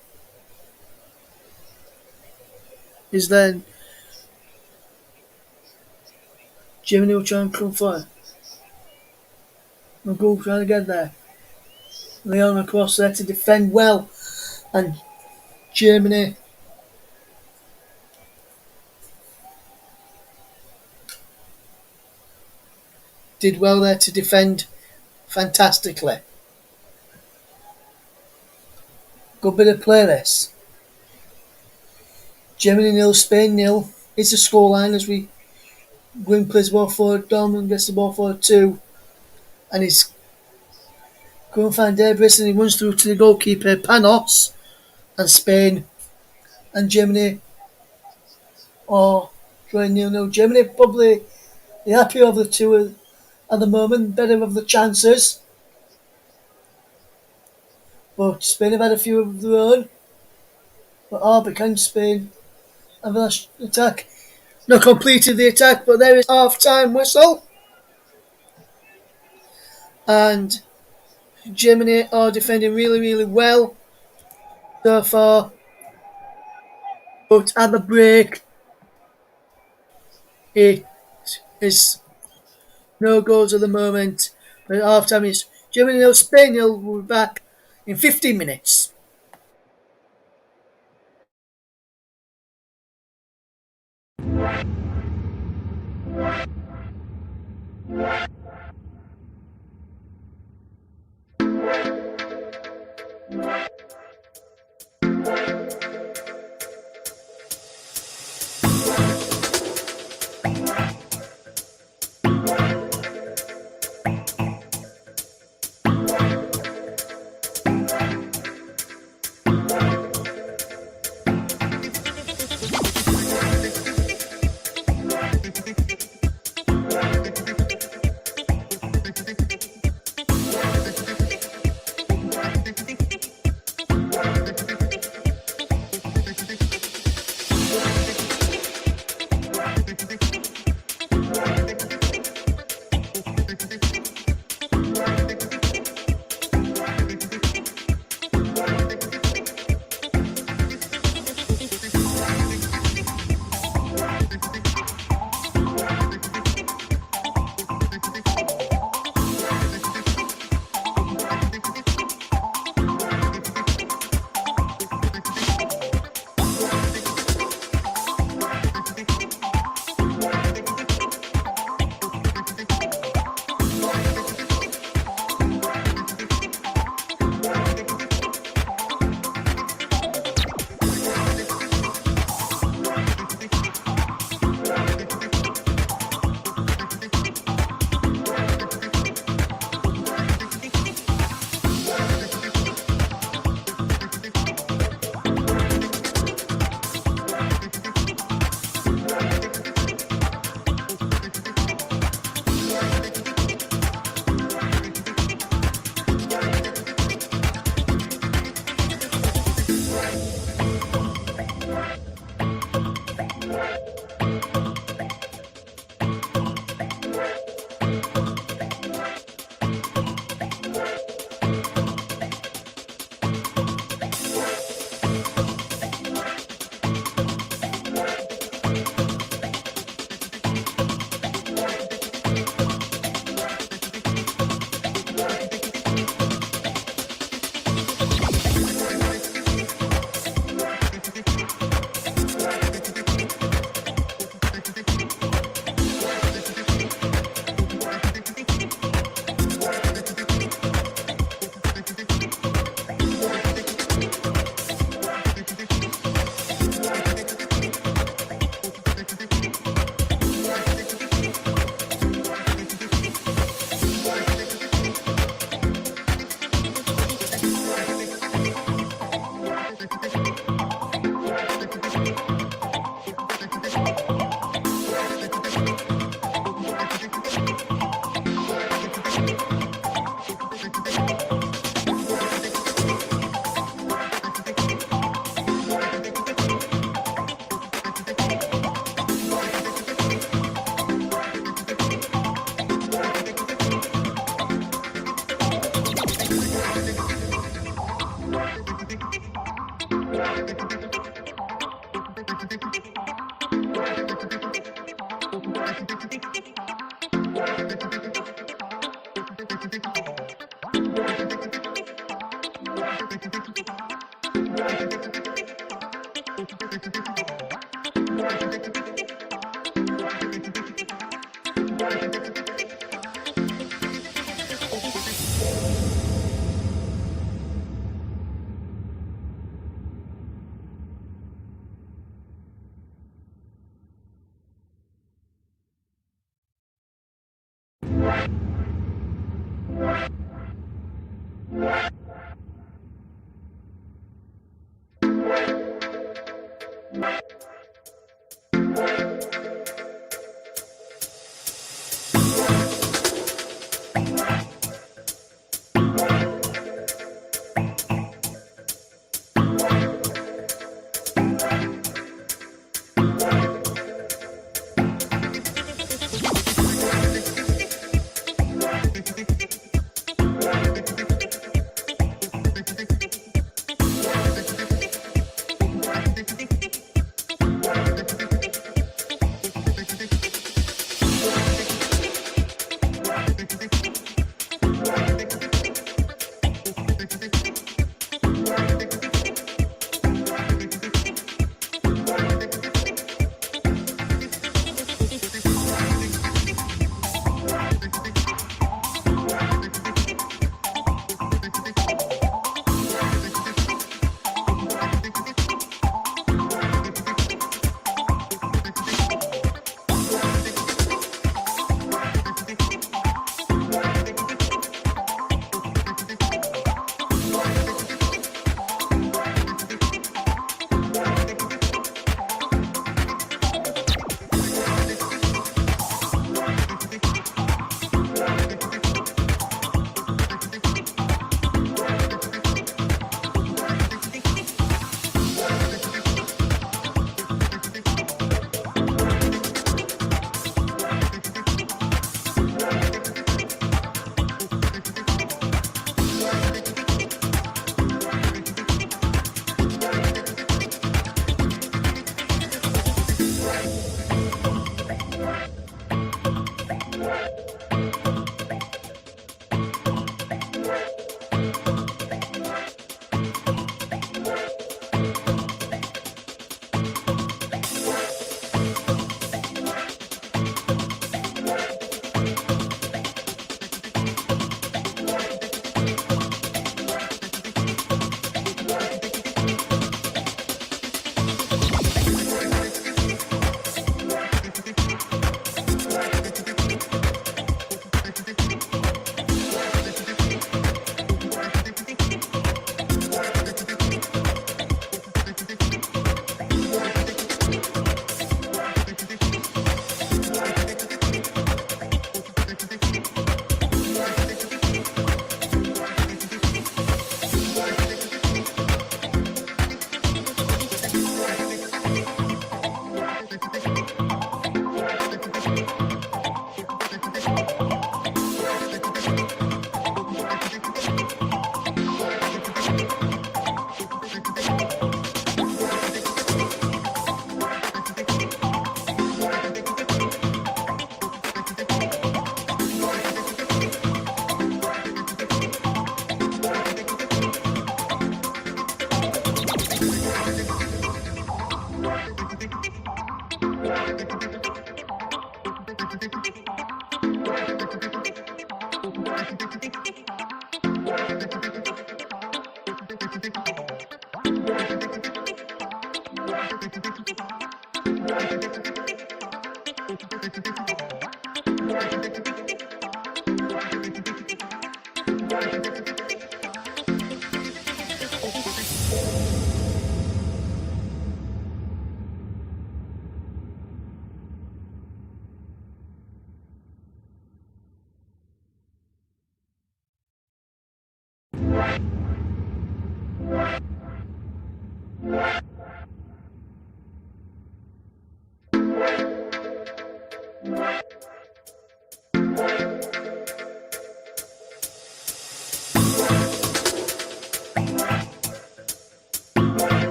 is then Germany will try and come forward. McGowan trying to get there. Leon across there to defend well. And Germany did well there to defend fantastically. Good bit of play this. Germany nil, Spain nil. It's a scoreline as we Gwyn plays the ball forward, Dortmund gets the ball forward too. And he's going to find Debris and he runs through to the goalkeeper, Panos. And Spain and Germany are drawing 0-0. Germany probably the happier of the two at the moment, better of the chances. But Spain have had a few of their own. But can Spain have an attack? Not completed the attack, but there is half-time whistle. And Germany are defending really, really well so far. But at the break, it is no goals at the moment. But half-time is Germany 0, Spain 0. We'll be back in 15 minutes.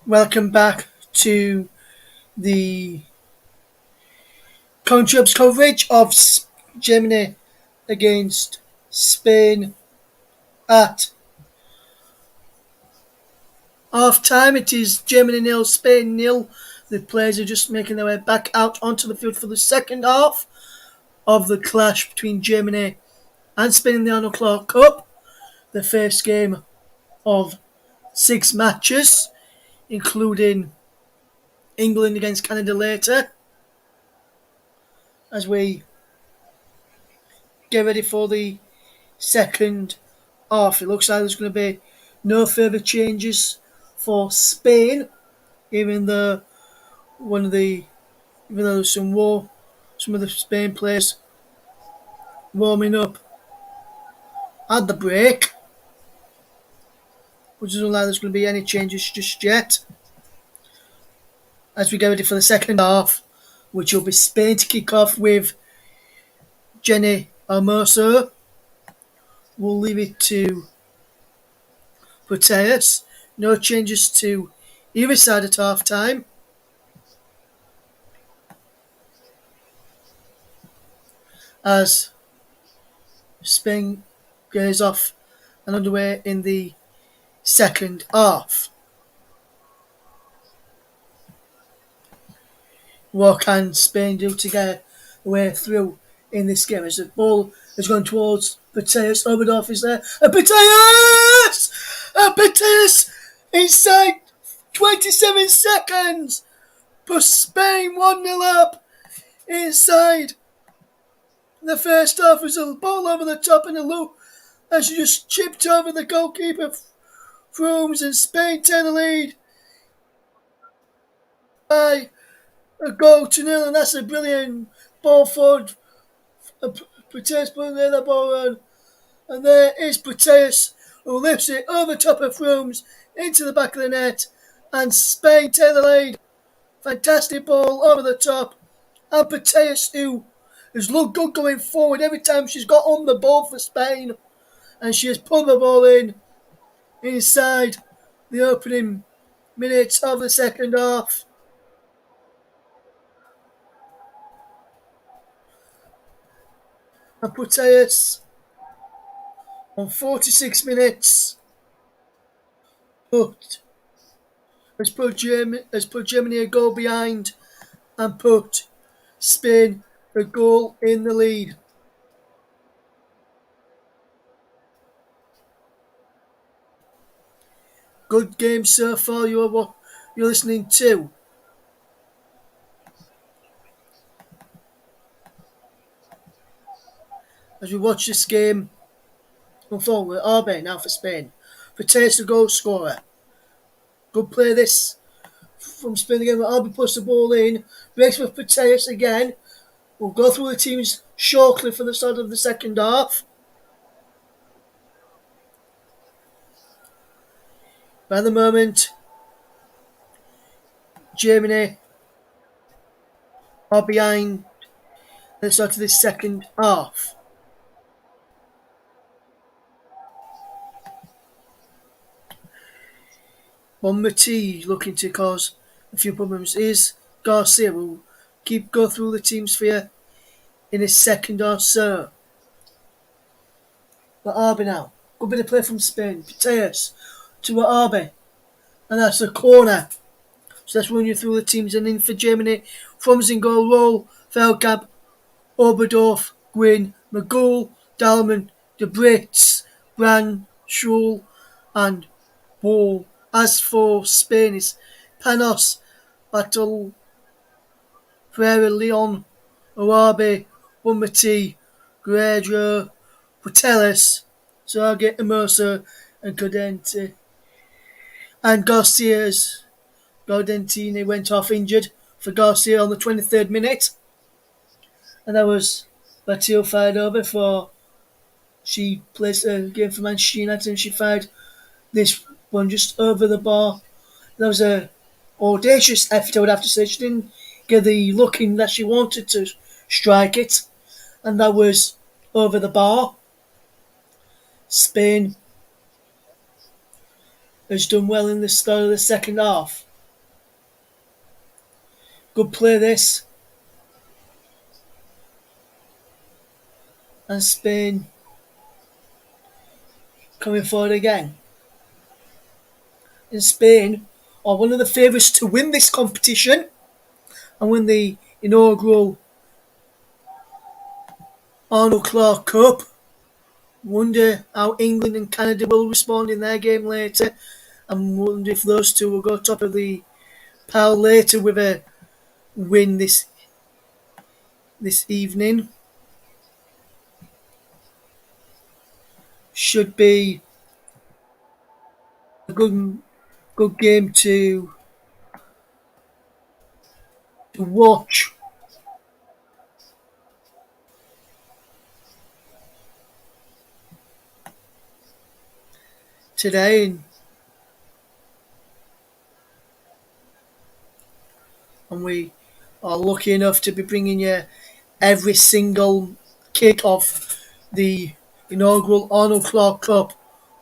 Welcome back to the Country Hub's coverage of Germany against Spain at half time. It is Germany nil, Spain nil. The players are just making their way back out onto the field for the second half of the clash between Germany and Spain in the Arnold Clark Cup. The first game of 6 matches, including England against Canada later, as we get ready for the second half. It looks like there's going to be no further changes for Spain, even though there's some of the Spain players warming up at the break, which doesn't look like there's going to be any changes just yet. As we get ready for the second half, which will be Spain to kick off with Jenny Hermoso. We'll leave it to Proteus. No changes to either side at half time. As Spain goes off and underway in the second half. What can Spain do to get a way through in this game? As the ball is going towards Mateus, Oberdorf is there. And Mateus! And Mateus inside 27 seconds! But Spain 1-0 up inside the first half as a ball over the top in a loop and she just chipped over the goalkeeper Frooms and Spain take the lead by a goal to nil, and that's a brilliant ball forward. Proteus putting the ball on, and there is Proteus who lifts it over top of Frooms into the back of the net, and Spain take the lead. Fantastic ball over the top, and Proteus who has looked good going forward every time she's got on the ball for Spain, and she has put the ball in inside the opening minutes of the second half. And Proteus on 46 minutes put has put Germany a goal behind and put Spain a goal in the lead. Good game so far. You're listening to. As we watch this game unfold with Arbe now for Spain. Proteus the goal scorer. Good play this from Spain again. Arbe puts the ball in. Breaks with Proteus again. We'll go through the teams shortly for the start of the second half. By the moment, Germany are behind at the start of this second half. Bonmati looking to cause a few problems. Is Garcia will go through the teams for you in a second or so. But Arbe now. Good bit of play from Spain. Proteus to Arbe. And that's a corner. So let's run you through the teams and in for Germany. Fromms in goal, Roll, Feldkamp, Oberdorf, Gwyn, McGool, Dalman, De Brits, Brand, Schul and Ball. As for Spain, it's Panos, Battle, Pereira, Leon, Oabe, Bonmati, Guerrero, Putelis, Zarget, Hermoso and Codente. And Garcia's Gaudentini went off injured for Garcia on the 23rd minute. And that was Batil fired over for she plays a game for Manchester United and she fired this one just over the bar. That was a audacious effort, I would have to say. She didn't get the look in that she wanted to strike it. And that was over the bar. Spain has done well in the start of the second half. Good play this. And Spain coming forward again. And Spain are one of the favourites to win this competition and win the inaugural Arnold Clark Cup. Wonder how England and Canada will respond in their game later, and wonder if those two will go top of the pile later with a win this evening. Should be a good game to watch. Today, and we are lucky enough to be bringing you every single kick of the inaugural Arnold Clark Cup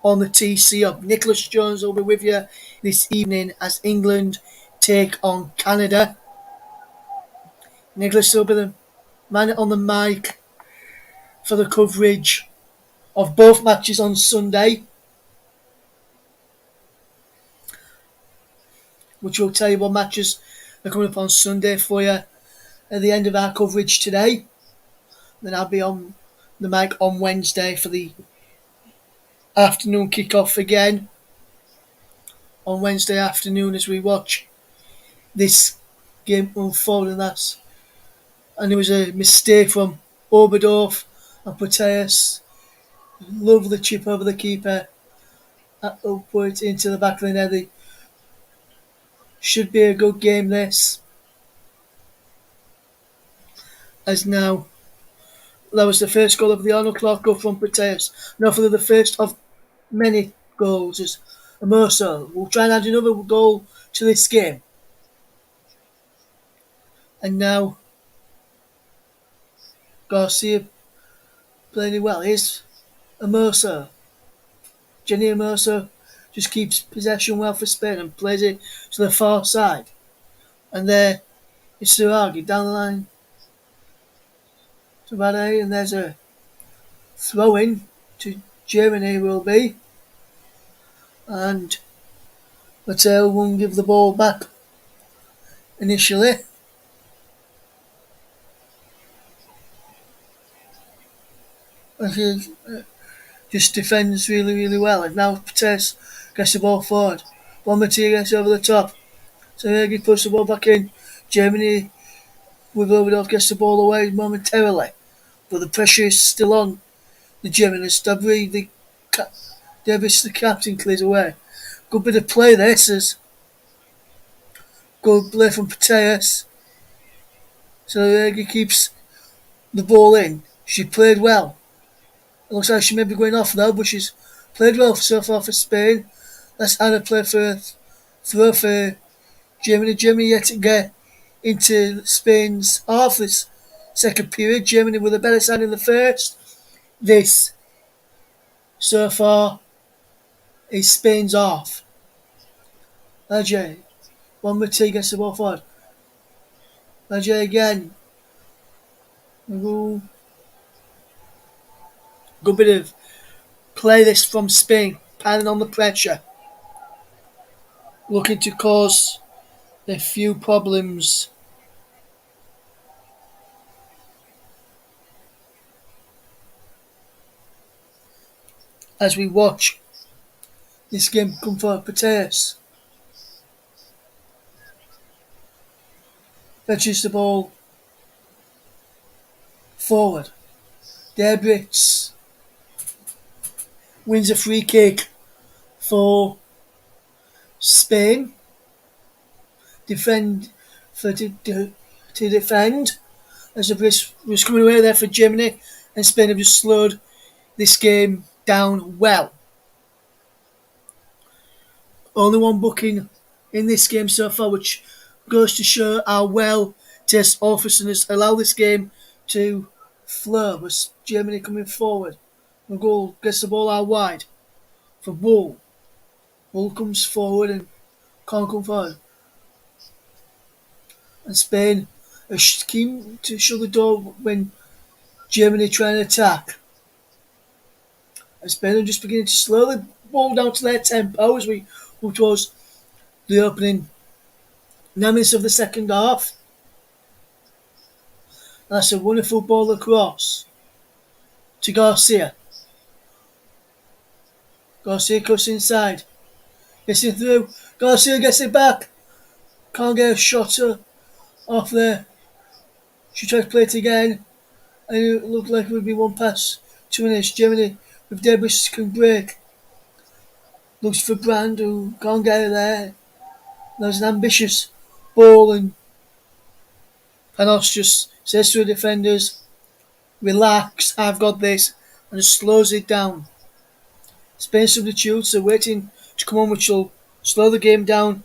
on the TC Up. Nicholas Jones will be with you this evening as England take on Canada. Nicholas will be the man on the mic for the coverage of both matches on Sunday, which will tell you what matches are coming up on Sunday for you. at the end of our coverage today. Then I'll be on the mic on Wednesday for the afternoon kick-off again. On Wednesday afternoon as we watch this game unfold, and it was a mistake from Oberdorf and Proteus. Lovely chip over the keeper, upwards into the back of the net. Should be a good game this, as now that was the first goal of the Arnold Clark Cup from Proteus. Now for the first of many goals as Mercer will try and add another goal to this game. And now Garcia playing it well. Here's Mercer. Jenny Mercer just keeps possession well for Spain and plays it to the far side. And there is Suragi down the line to Bade, and there's a throw in to Germany will be. And Mateo won't give the ball back initially. He just defends really, really well. And now Pates gets the ball forward. Bonmatier gets over the top. So Sergi puts the ball back in. Germany with Oberdorf gets the ball away momentarily. But the pressure is still on the Germans. Davis, the captain, clears away. Good bit of play this is good play from Pateas. So Sergi keeps the ball in. She played well. It looks like she may be going off now, but she's played well so far for Spain. Let's add a play for throw for Germany. Germany yet to get into Spain's half this second period. Germany with a better side in the first. This so far is Spain's half. Ajay. One more T gets the ball forward. Ajay again. Good bit of play this from Spain, piling on the pressure, looking to cause a few problems. As we watch this game come for Pateas. Fetches the ball forward. Debritz wins a free kick for Spain. Defend to defend as the Brits was coming away there for Germany, and Spain have just slowed this game down well. Only one booking in this game so far, which goes to show how well Tess Orferson has allowed this game to flow. With Germany coming forward. The goal gets the ball out wide for Bull. Bull comes forward and can't come forward. And Spain are keen to shut the door when Germany try and attack. And Spain are just beginning to slow the ball down to their tempo as we move towards the opening 9 minutes of the second half. That's a wonderful ball across to Garcia. Garcia cuts inside. Gets it through. Garcia gets it back. Can't get a shot off there. She tries to play it again. And it looked like it would be one pass. 2 minutes. Germany with Debris can break. Looks for Brand who can't get it there. There's an ambitious ball and Panos just says to the defenders, relax, I've got this, and just slows it down. Spain substitutes are waiting to come on, which will slow the game down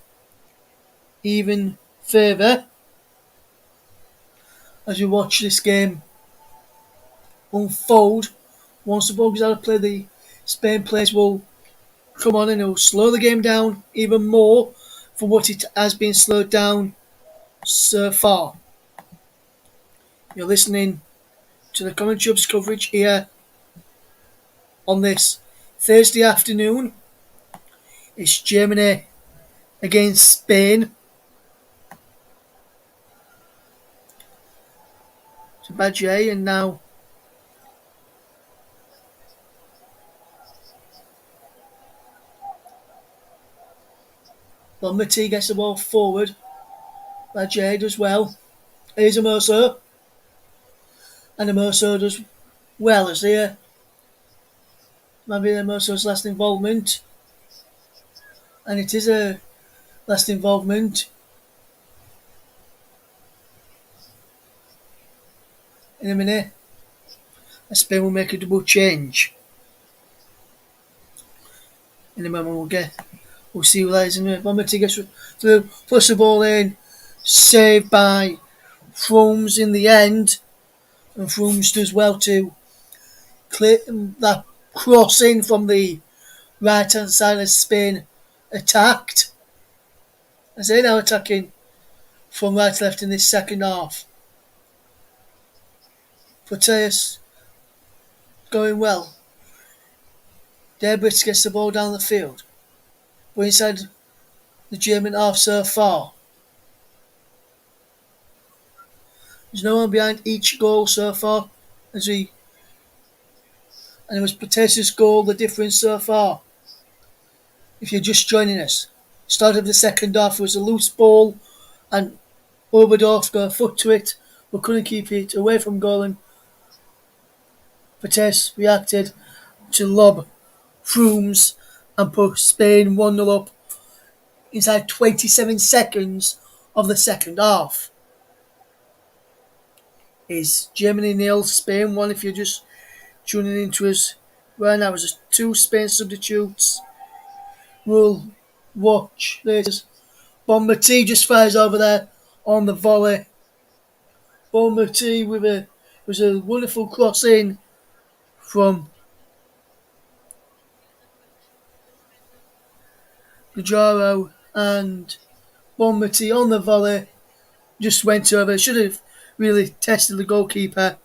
even further as we watch this game unfold. Once the ball goes out of play, the Spain players will come on and it will slow the game down even more from what it has been slowed down so far. You're listening to the Commentary Hub's coverage here on this Thursday afternoon. It's Germany against Spain. Badger, and now Bonmati gets the ball forward. Badger does well. Here's a Mercer, and the Mercer does well as there. Maybe the Mercer's last involvement, and it is a last involvement. In a minute, Spain will make a double change. In a moment, we'll see what that is in a moment. He gets through, puts the ball in, saved by Frooms in the end, and Frooms does well to clear that cross in from the right hand side of Spain attacked. As they now attacking from right to left in this second half. Proteus going well. Debris gets the ball down the field. We're inside the German half so far. There's no one behind each goal so far. And it was Proteus' goal, the difference so far. If you're just joining us. Start of the second half was a loose ball and Oberdorf got a foot to it, but couldn't keep it away from goal, and Proteus reacted to lob Frooms and put Spain 1-0 up inside 27 seconds of the second half. Is Germany 0, Spain 1 if you're just tuning into us right now. There's 2 Spain substitutes. We'll watch later. Bonmati just fires over there on the volley. Bonmati was a wonderful cross in from Pajaro, and Bonmati on the volley just went over. Should have really tested the goalkeeper,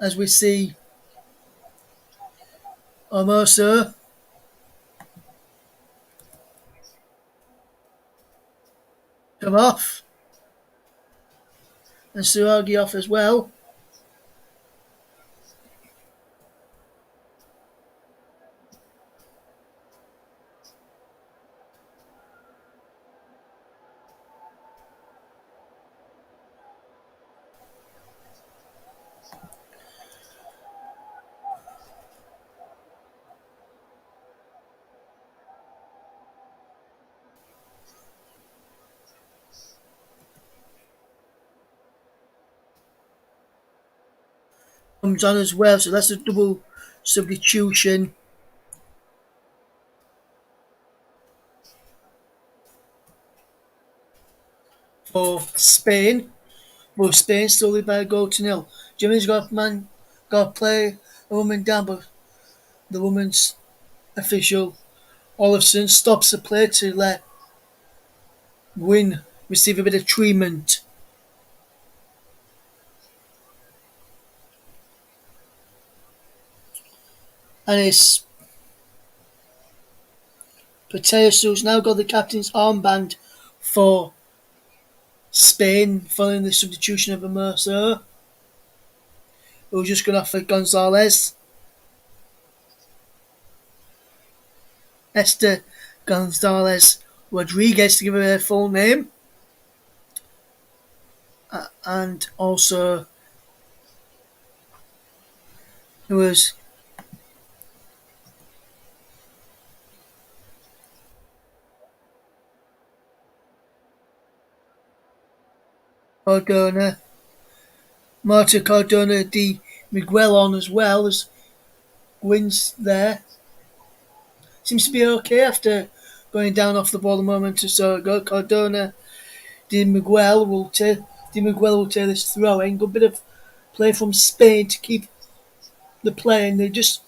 as we see Omoso come off and Suragi off as well. Comes on as well, so that's a double substitution for Spain. Well, Spain still lead by a goal to nil. Germany's got to play a woman down, but the women's official Olafsson stops the play to let Win receive a bit of treatment. And it's Proteus who's now got the captain's armband for Spain following the substitution of a Mercer, who's just gone off for Gonzalez. Esther Gonzalez Rodriguez, to give her full name. And also there was Cardona, Marta Cardona de Miguel on as well as wins there. Seems to be okay after going down off the ball a moment or so ago. Cardona de Miguel will take this throw in. Good bit of play from Spain to keep the play, and they just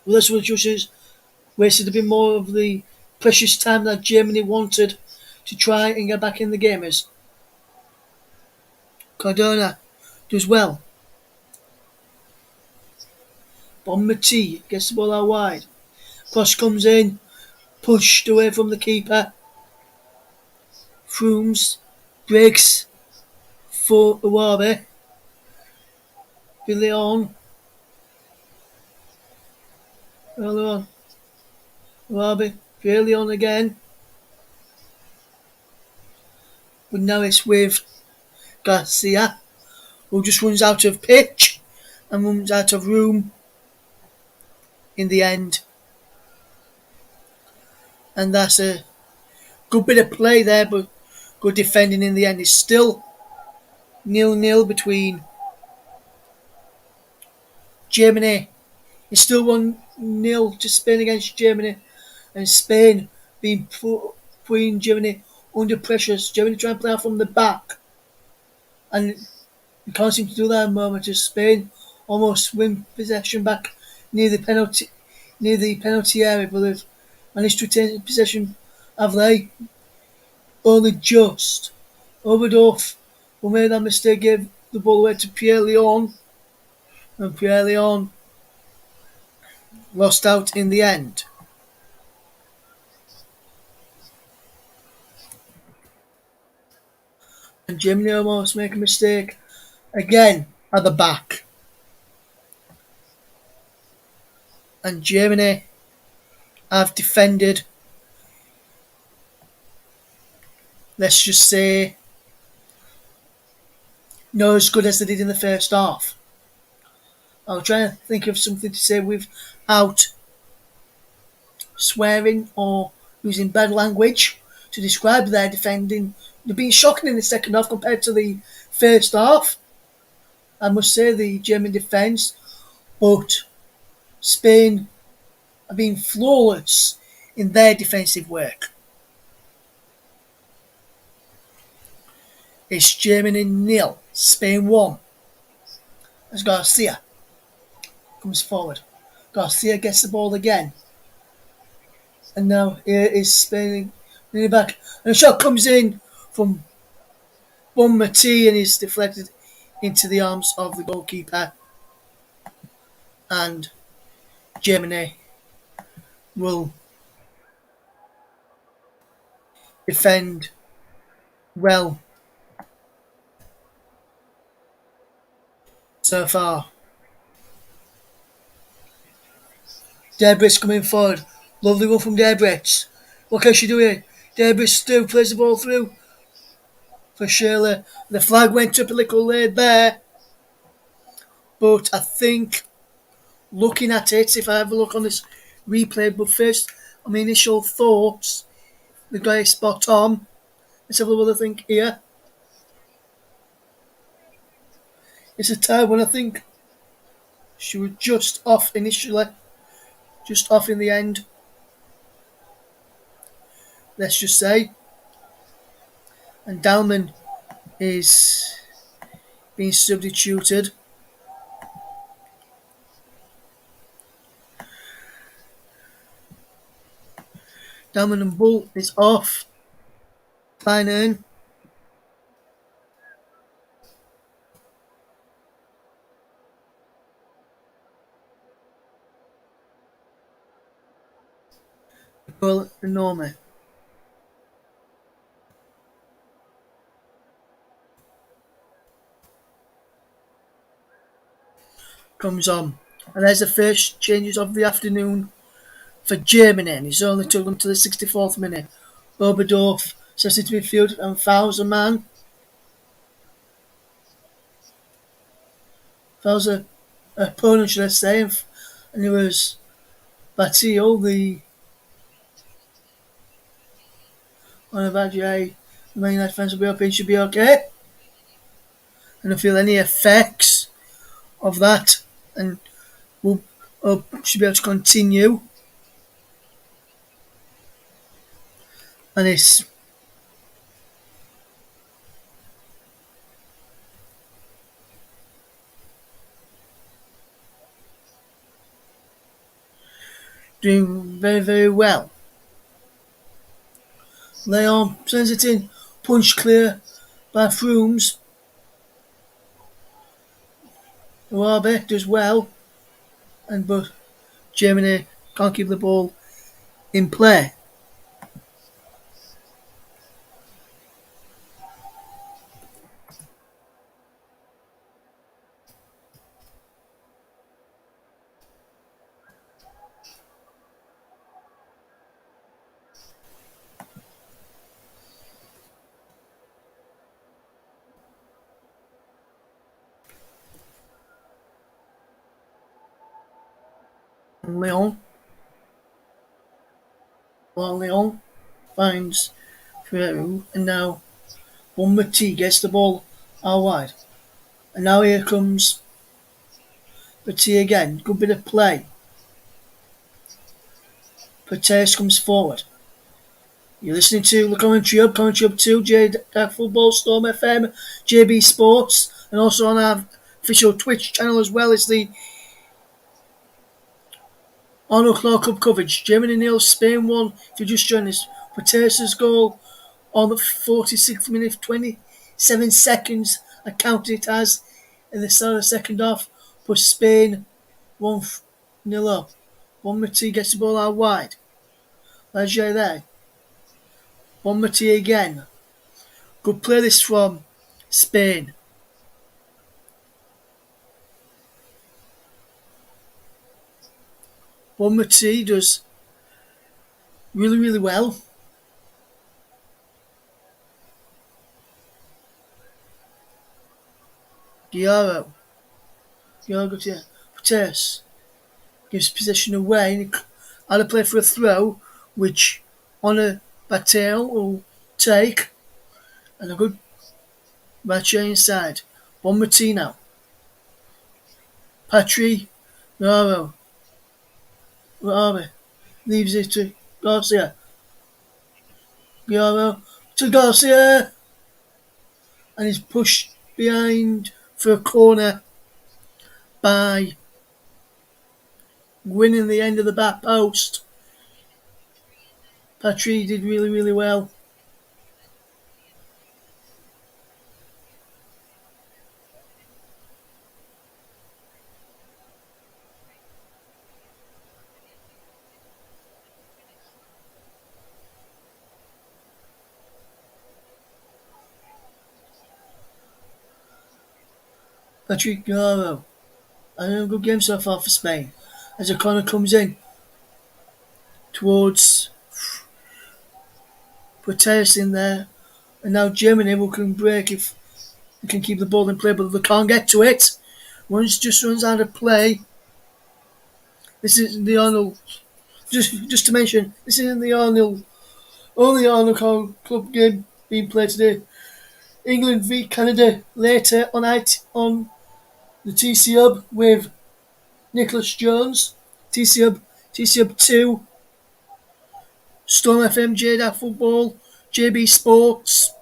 wasted a bit more of the precious time that Germany wanted to try and get back in the game. As Cardona does well. Bonmati gets the ball out wide. Cross comes in, pushed away from the keeper. Frooms breaks for Awabe. Leon, Leon, Robbie, Leon again. But now it's with Garcia, who just runs out of pitch and runs out of room in the end. And that's a good bit of play there, but good defending in the end. It's still 0-0 between Germany. It's still 1-0 to Spain against Germany, and Spain being putting Germany under pressure. Germany trying to play out from the back, and you can't seem to do that at the moment. As Spain almost win possession back near the penalty area, but they've managed to retain possession. Have they? Only just. Oberdorf who made that mistake, gave the ball away to Pierre Leon, and Pierre Leon lost out in the end. And Germany almost make a mistake again at the back. And Germany have defended, let's just say, not as good as they did in the first half. I'll try to think of something to say without swearing or using bad language to describe their defending. They've been shocking in the second half compared to the first half. I must say the German defence, but Spain have been flawless in their defensive work. It's Germany 0, Spain 1. As Garcia comes forward. Garcia gets the ball again. And now here is Spain in the back. And the shot comes in from Bonmati and is deflected into the arms of the goalkeeper. And Germany will defend well so far. Debris coming forward. Lovely one from Debris. What can she do here? Debris still plays the ball through for Shirley. The flag went up a little late there. But I think, looking at it, if I have a look on this replay, but first, on my initial thoughts, the guy is spot on. Let's have a look what I think here. It's a tie when I think she was just off initially. Just off in the end. Let's just say. And Dalman is being substituted. Dalman and Bull is off. Kleinen. Bull and Norman. Comes on. And there's the first changes of the afternoon for Germany, and he's only took them to the 64th minute. Oberdorf sets into midfield and fouls a man. Fouls a opponent, should I say, and it was Batio, the one of the Man United fans will be hoping should be okay. I don't feel any effects of that, and we'll should be able to continue. And it's doing very, very well. Leon sends it in, punch clear by Frooms. Uabe does well, but Germany can't keep the ball in play. Leon. Well, Leon finds through, and now one Mati gets the ball out wide. And now here comes Mati again. Good bit of play. Pates comes forward. You're listening to the Commentary Hub 2, Football Storm FM, JB Sports, and also on our official Twitch channel as well as the Arnold Clark Cup coverage. Germany nil, Spain 1. If you just joined us, Pates' goal on the 46th minute, 27 seconds. I counted it as in the start of the second half. But Spain 1-0 up. One Mati gets the ball out wide. Leger there. One Mati again. Good play this from Spain. One Mati does really, really well. Giaro Pates gives possession away and had a play for a throw, which Honor Batel will take, and a good match inside. One Mati now. Patri Giaro leaves it to Garcia. Giaro to Garcia, and he's pushed behind for a corner by winning the end of the back post. Patry did really, really well. Patrick Guerrero. A good game so far for Spain. As a corner comes in towards Proteus in there. And now Germany can break if they can keep the ball in play, but they can't get to it. Once just runs out of play. This is the Arnold. Just to mention, this isn't the only Arnold Club game being played today. England v Canada later on on the TC Hub with Nicholas Jones. TC Hub 2. Storm FM, Football, JB Sports.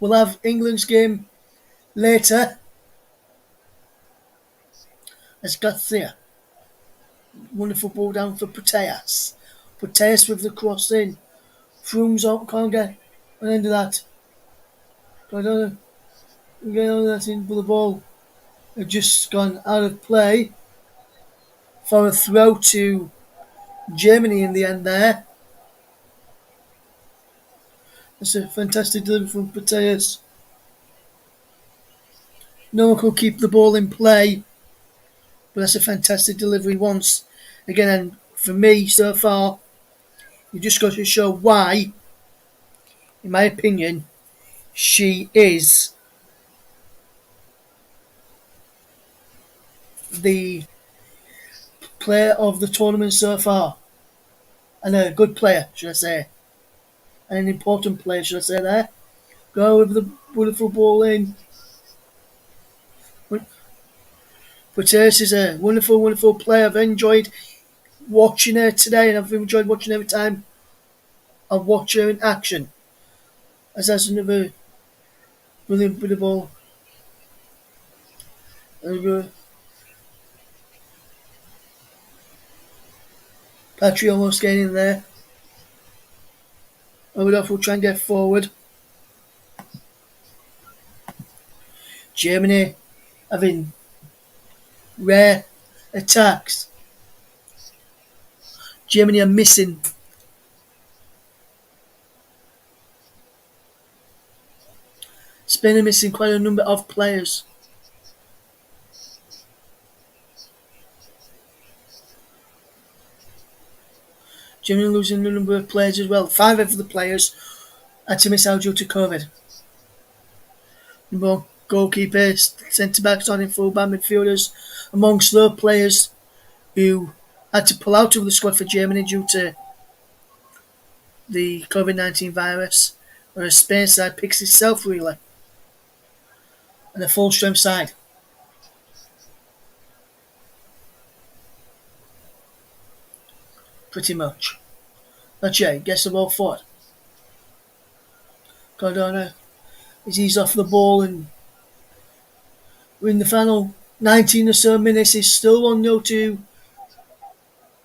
We'll have England's game later. As Garcia. Wonderful ball down for Proteas. Proteas with the cross in. Froome's up, can't get an end of that. I don't know. Get on that in, but the ball had just gone out of play for a throw to Germany in the end there. That's a fantastic delivery from Proteas. No one could keep the ball in play, but that's a fantastic delivery once again. And for me, so far, you just got to show why, in my opinion, she is the player of the tournament so far, and a good player, should I say, and an important player, should I say there. Go with the wonderful ball in. Proteus is a wonderful, wonderful player. I've enjoyed watching her today, and I've enjoyed watching every time I watch her in action. As that's another brilliant bit of ball. Patry almost getting in there. Oberdoff will try and get forward. Germany having rare attacks. Germany are missing. Spain are missing quite a number of players. Germany losing a number of players as well. 5 of the players had to miss out due to COVID. More goalkeepers, centre backs, on in full back midfielders, amongst those players who had to pull out of the squad for Germany due to the COVID-19 virus, whereas Spain side picks itself really, and a full strength side. Pretty much. But yeah, gets the ball forward. Cardona is eased off the ball, and in the final 19 or so minutes, it's still 1-0 to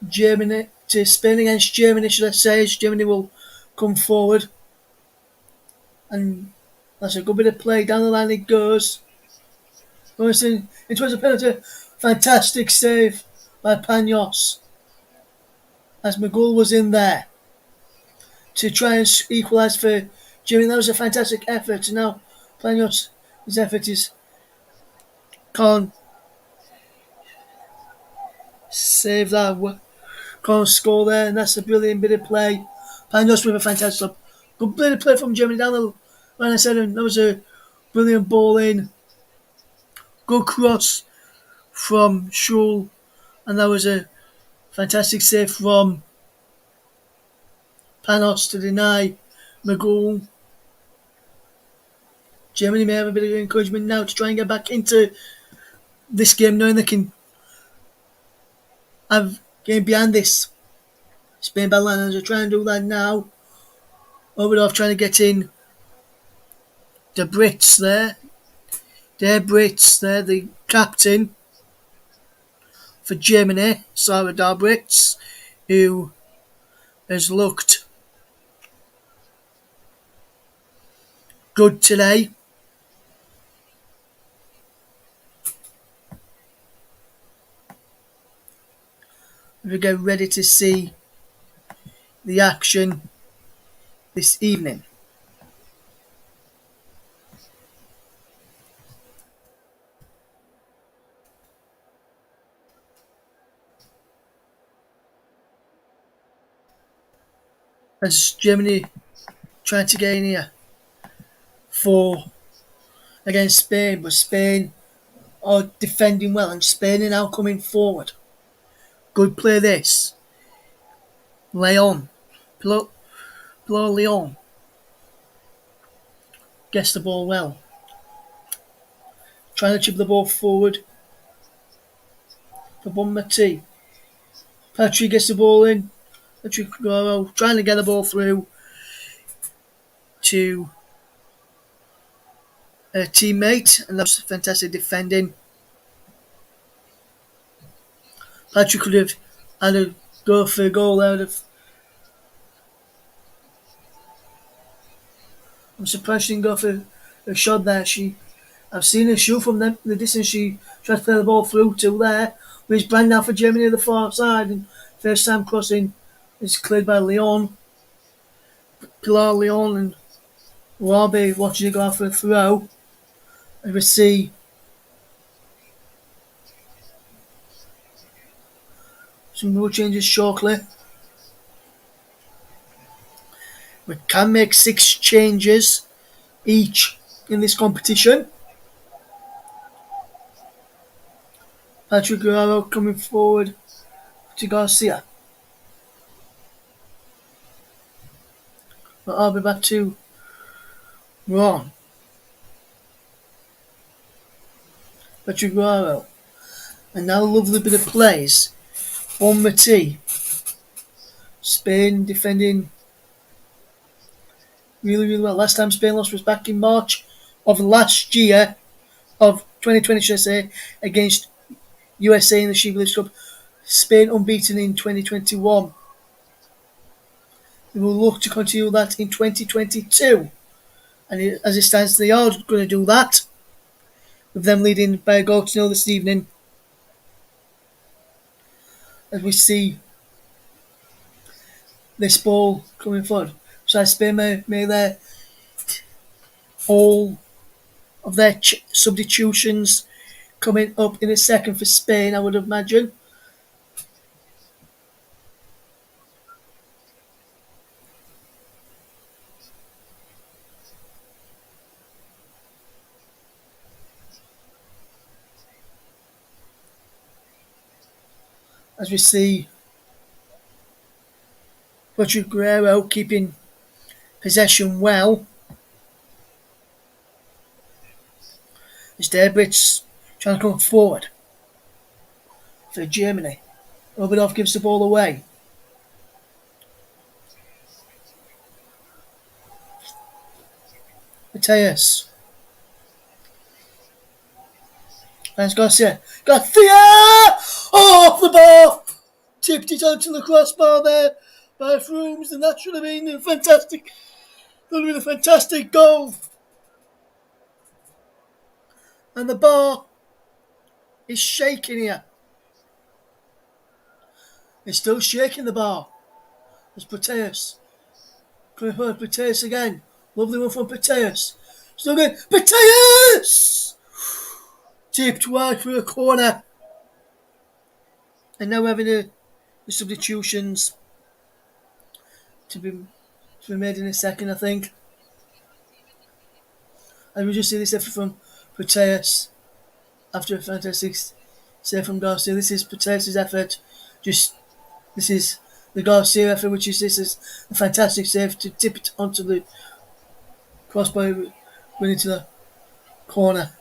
Germany, to Spain against Germany, should I say, as Germany will come forward. And that's a good bit of play. Down the line it goes. It was a penalty. Fantastic save by Panos, as McGull was in there to try and equalise for Germany. That was a fantastic effort. And now Panos, his effort is can't save that, can't score there, and that's a brilliant bit of play. Panos with a fantastic, good bit of play from Germany down the line. I said, that was a brilliant ball in, good cross from Schul, and that was a fantastic save from Panos to deny McGull. Germany may have a bit of encouragement now to try and get back into this game, knowing they can have game behind this. Spain by line, as they're trying to do that now. Oberdorf trying to get in the Brits there. They're Brits there, the captain for Germany, Sarah Brits, who has looked good today. We get ready to see the action this evening. As Germany trying to gain here for against Spain, but Spain are defending well, and Spain are now coming forward. Good play this. Leon. Pilot Leon gets the ball well. Trying to chip the ball forward for Bonmati. Patrick gets the ball in. Patrick Guerrero trying to get the ball through to a teammate, and that's fantastic defending. Patrick could have had a go for a goal out of. I'm surprised she didn't go for a shot there. I've seen her shoot from the distance. She tried to play the ball through to there. But it's Brand now for Germany at the far side, and first time crossing is cleared by Leon. Pilar Leon, and Wabi watching it go out for a throw. And we see some more changes shortly. We can make 6 changes each in this competition. Patrick Guerrero coming forward to Garcia. But I'll be back to Ron. Patrick Guerrero. And now a lovely bit of plays. Bonmati. Spain defending really, really well. Last time Spain lost was back in March of last year, of 2020, should I say, against USA in the She Believes Cup. Spain unbeaten in 2021. They will look to continue that in 2022. And as it stands, they are going to do that, with them leading by a goal to 0 this evening. As we see this ball coming forward. So Spain may their all of their substitutions coming up in a second for Spain, I would imagine. As we see Richard Guerrero keeping possession well. It's their Brits trying to come forward for Germany. Oberhoff gives the ball away. Mateus. And Garcia. Garcia! Oh, off the bar! Tipped it onto the crossbar there by Frooms, and that should have been a fantastic. That would have been a fantastic goal. And the bar is shaking here. It's still shaking the bar. It's Proteus. Coming forward, Proteus again. Lovely one from Proteus. Still good. Proteus! Tipped wide for a corner. And now having the substitutions to be made in a second, I think. And we just see this effort from Proteus after a fantastic save from Garcia. This is Proteus' effort. This is the Garcia effort, which is this is a fantastic save to tip it onto the crossbar, run into the corner.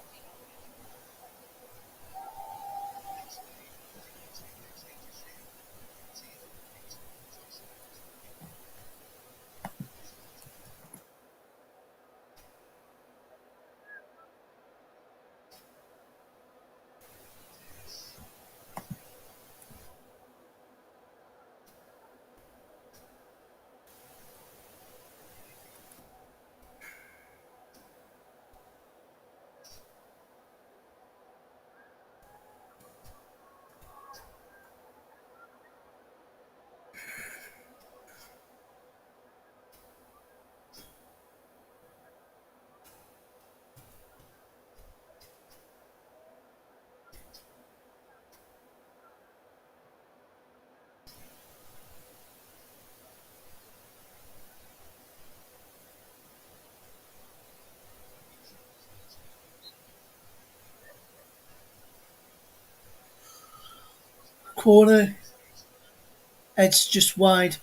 Corner, edge just wide.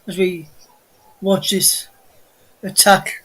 As we watch this attack,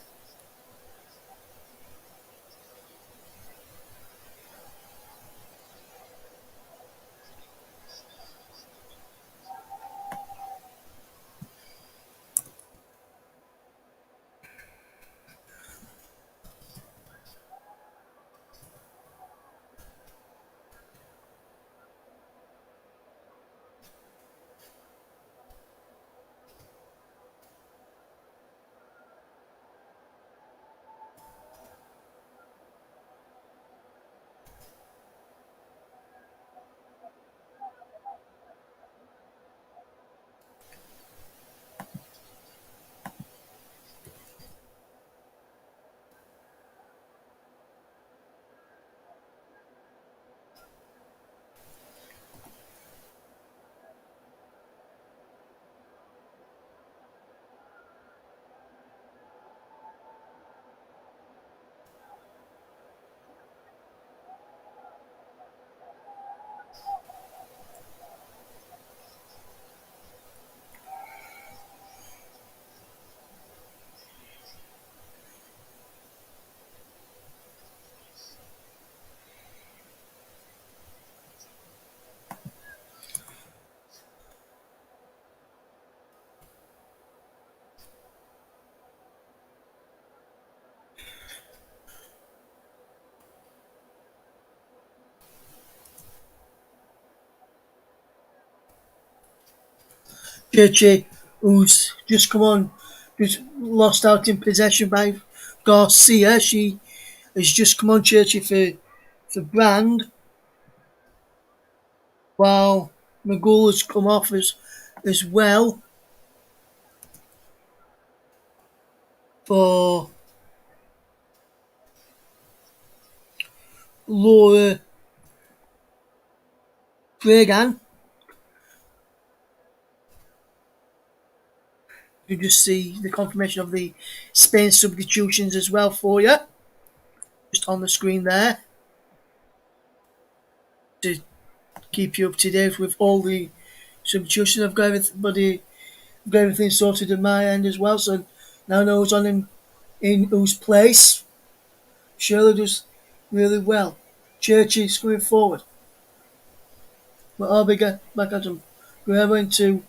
Churchy, who's just come on, just lost out in possession by Garcia. She has just come on, Churchy, for Brand, while McGull has come off as well for Laura Gregan, you just see the confirmation of the Spain substitutions as well for you, just on the screen there, to keep you up to date with all the substitutions. I've got everything sorted at my end as well, so now I know who's on in whose place. Shirley does really well. Churchy's coming forward. But I'll be back at him. Guerrero into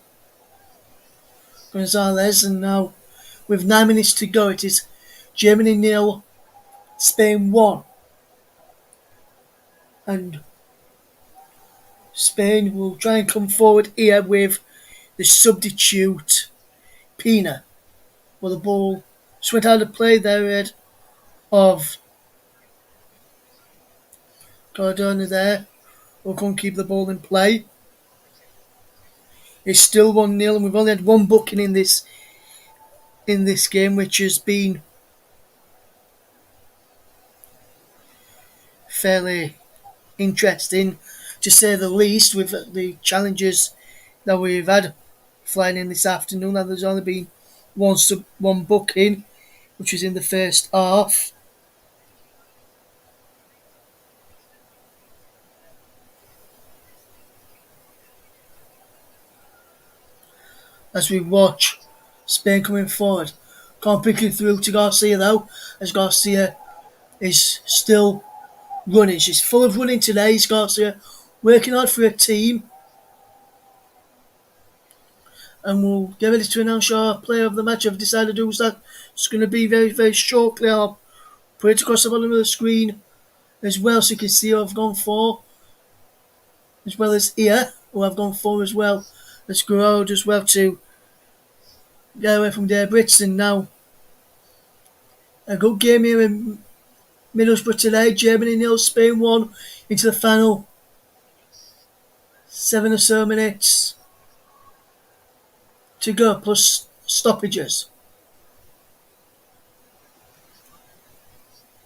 Gonzalez, and now with 9 minutes to go, it is Germany 0, Spain 1. And Spain will try and come forward here with the substitute Pina. Well, the ball went out of play there ahead of Cardona there. Who can't keep the ball in play. It's still 1-0, and we've only had one booking in this game, which has been fairly interesting, to say the least, with the challenges that we've had flying in this afternoon. Now there's only been one booking, which was in the first half. As we watch Spain coming forward, can't pick it through to Garcia though, as Garcia is still running. She's full of running today, Garcia, working hard for her team. And we'll get ready to announce our player of the match. I've decided who's that. It's going to be very, very shortly. I'll put it across the bottom of the screen as well, so you can see who I've gone for, as well as here, who I've gone for as well. Let's go out as well to get away from Dare Brits. And now a good game here in Middlesbrough today. Germany 0, Spain 1 into the final 7 or so minutes to go, plus stoppages.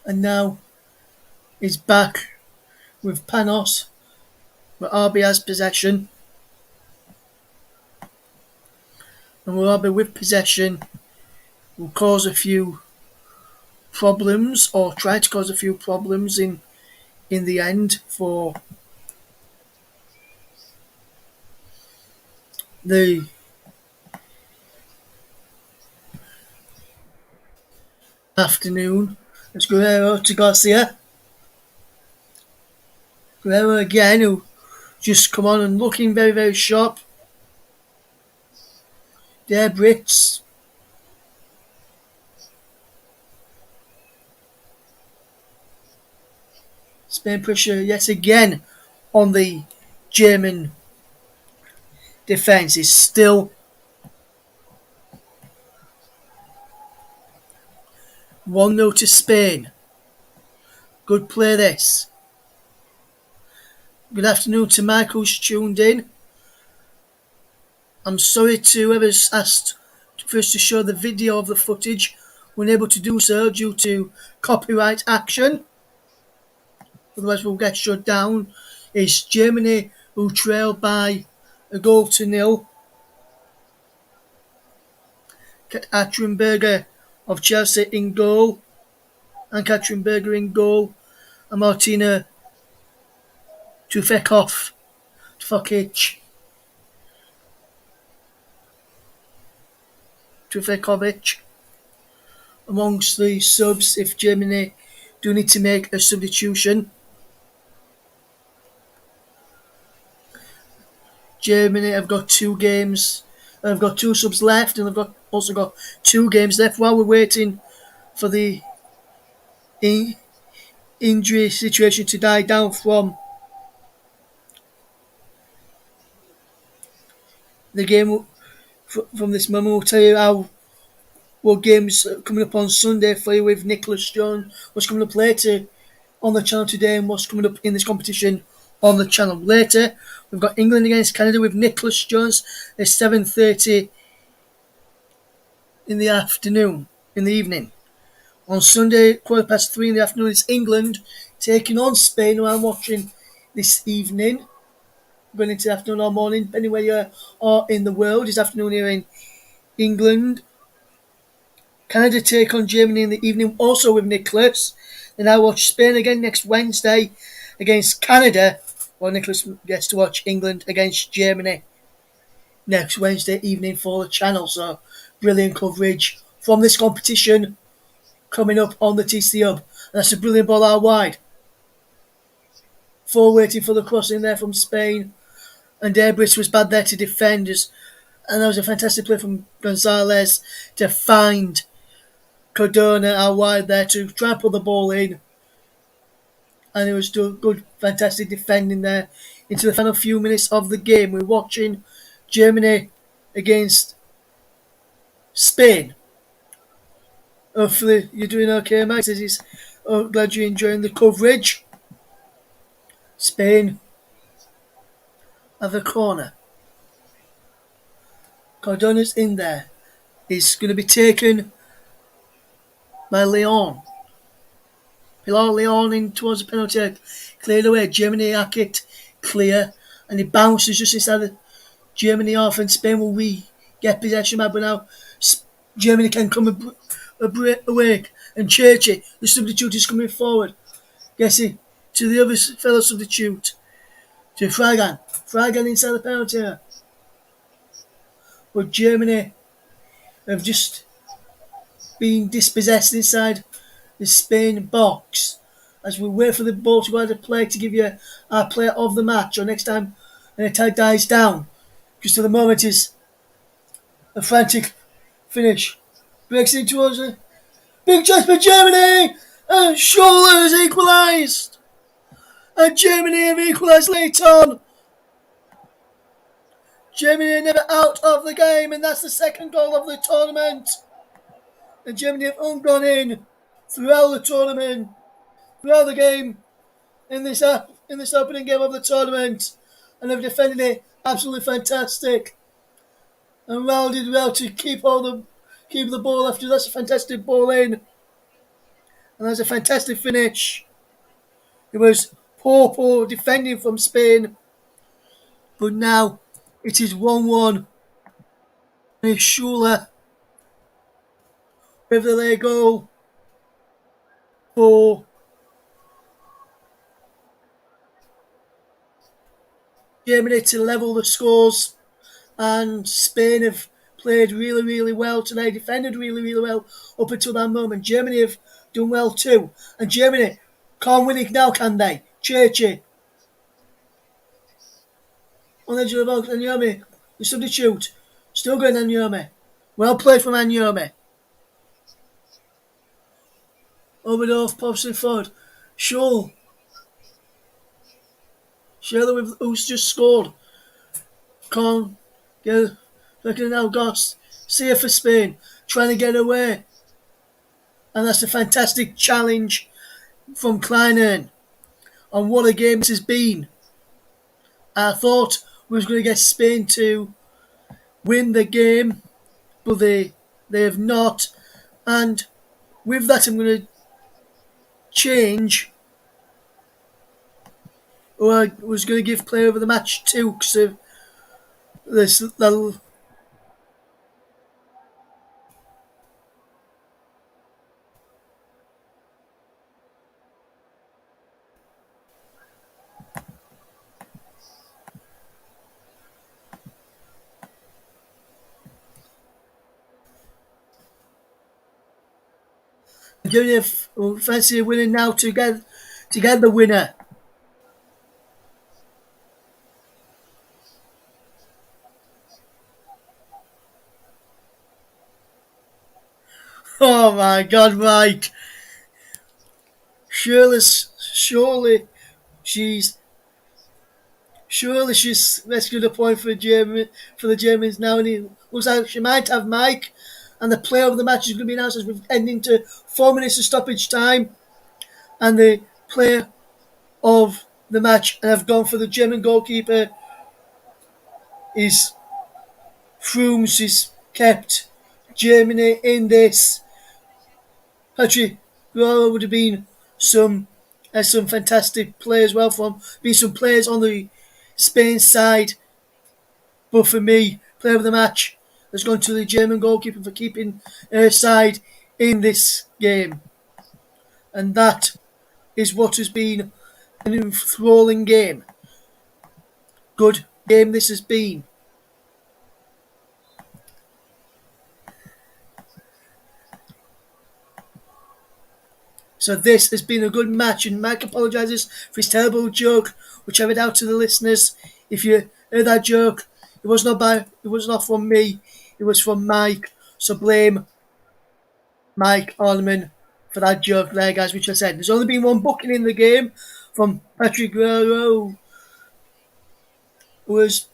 And now he's back with Panos, where RB has possession. And RB with possession will cause a few problems, or try to cause a few problems in the end for the afternoon. It's Guerrero to Garcia. Guerrero again, who just come on and looking very, very sharp. There, Brits. Spain pressure yet again on the German defence. Is still 1-0 to Spain. Good play this. Good afternoon to Mike, who's tuned in. I'm sorry to whoever's asked for us to show the video of the footage. We're unable to do so due to copyright action. Otherwise we'll get shut down. It's Germany who trail by a goal to 0. Katrenberger of Chelsea in goal. And Katrenberger in goal. And Martina Tufekovic amongst the subs if Germany do need to make a substitution. Germany have got 2 games. I've got 2 subs left, and I've also got 2 games left while we're waiting for the injury situation to die down from the game. From this moment, we'll tell you what games coming up on Sunday for you with Nicholas Jones, what's coming up later on the channel today, and what's coming up in this competition on the channel later. We've got England against Canada with Nicholas Jones at 7:30 in the evening. On Sunday, 3:15 in the afternoon, it's England taking on Spain, who I'm watching this evening. going into the afternoon or morning, depending where you are in the world. It's afternoon here in England. Canada take on Germany in the evening, also with Nicholas. Then I watch Spain again next Wednesday against Canada, while Nicholas gets to watch England against Germany next Wednesday evening for the channel. So brilliant coverage from this competition coming up on the TC Hub. That's a brilliant ball out wide. Four waiting for the crossing there from Spain. And Debris was bad there to defend us. And that was a fantastic play from Gonzalez to find Cardona out wide there to try and put the ball in. And it was still good, fantastic defending there into the final few minutes of the game. We're watching Germany against Spain. Hopefully you're doing okay, Mike. Says he's glad you're enjoying the coverage. Spain at the corner. Cardona's in there. He's going to be taken by Leon. Pilar Leon in towards the penalty area. Cleared away. Germany hack it clear. And he bounces just inside the Germany off. And Spain will get possession back. But now Germany can come away. And Churchy, the substitute, is coming forward. Guessing to the other fellow substitute. To Fragan. Fragan inside the penalty area. But Germany have just been dispossessed inside the Spain box. As we wait for the ball to go out of play to give you our player of the match, or next time an attack dies down. Just at the moment is a frantic finish. Breaks in towards a big chance for Germany! And Scholler has equalised! And Germany have equalised late on! Germany are never out of the game, and that's the second goal of the tournament. And Germany have gone in throughout the tournament, throughout the game, in this opening game of the tournament, and have defended it absolutely fantastic. And Raul did well to keep the ball after. That's a fantastic ball in, and that's a fantastic finish. It was poor defending from Spain, but now it is 1-1. And it's Schuler with the late goal for Germany to level the scores. And Spain have played really, really well today, defended really, really well up until that moment. Germany have done well too. And Germany can't win it now, can they? Churchy. On the edge of the box, Anyomi, the substitute. Still going Anyomi. Well played from Anyomi. Oberdorf pops in forward. Scholl. Schürrle, who's just scored. Can't get looking now Goss. See it for Spain. Trying to get away. And that's a fantastic challenge from Kleinern. And what a game this has been. I thought we was going to get Spain to win the game, but they have not. And with that, I'm going to change. Or I was going to give player of the match to, because of this little. Junior fancy winning now to get the winner. Oh my God, Mike! Surely she's rescued a point for the Germans now, and it looks like she might have Mike. And the player of the match is going to be announced as we're ending to 4 minutes of stoppage time. And the player of the match, and I've gone for the German goalkeeper, is Frooms. Is kept Germany in this. Patrick Vieira would have been some fantastic players. Well, from being some players on the Spain's side. But for me, player of the match has gone to the German goalkeeper for keeping her side in this game. And that is what has been an enthralling game. Good game this has been. So this has been a good match, and Mike apologises for his terrible joke, which I read out to the listeners. If you heard that joke, it was not from me, it was from Mike. So blame Mike Orman for that joke there, guys, which I said. There's only been one booking in the game from Patrick Guerrero, who was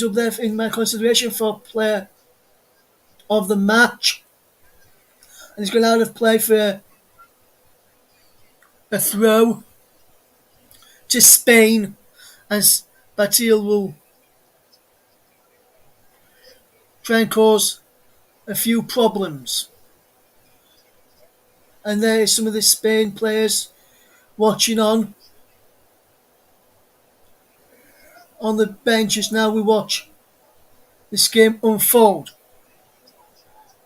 up there in my consideration for player of the match. And he's gone out of play for a throw to Spain, as Batil will try and cause a few problems. And there is some of the Spain players watching on the benches. Now we watch this game unfold.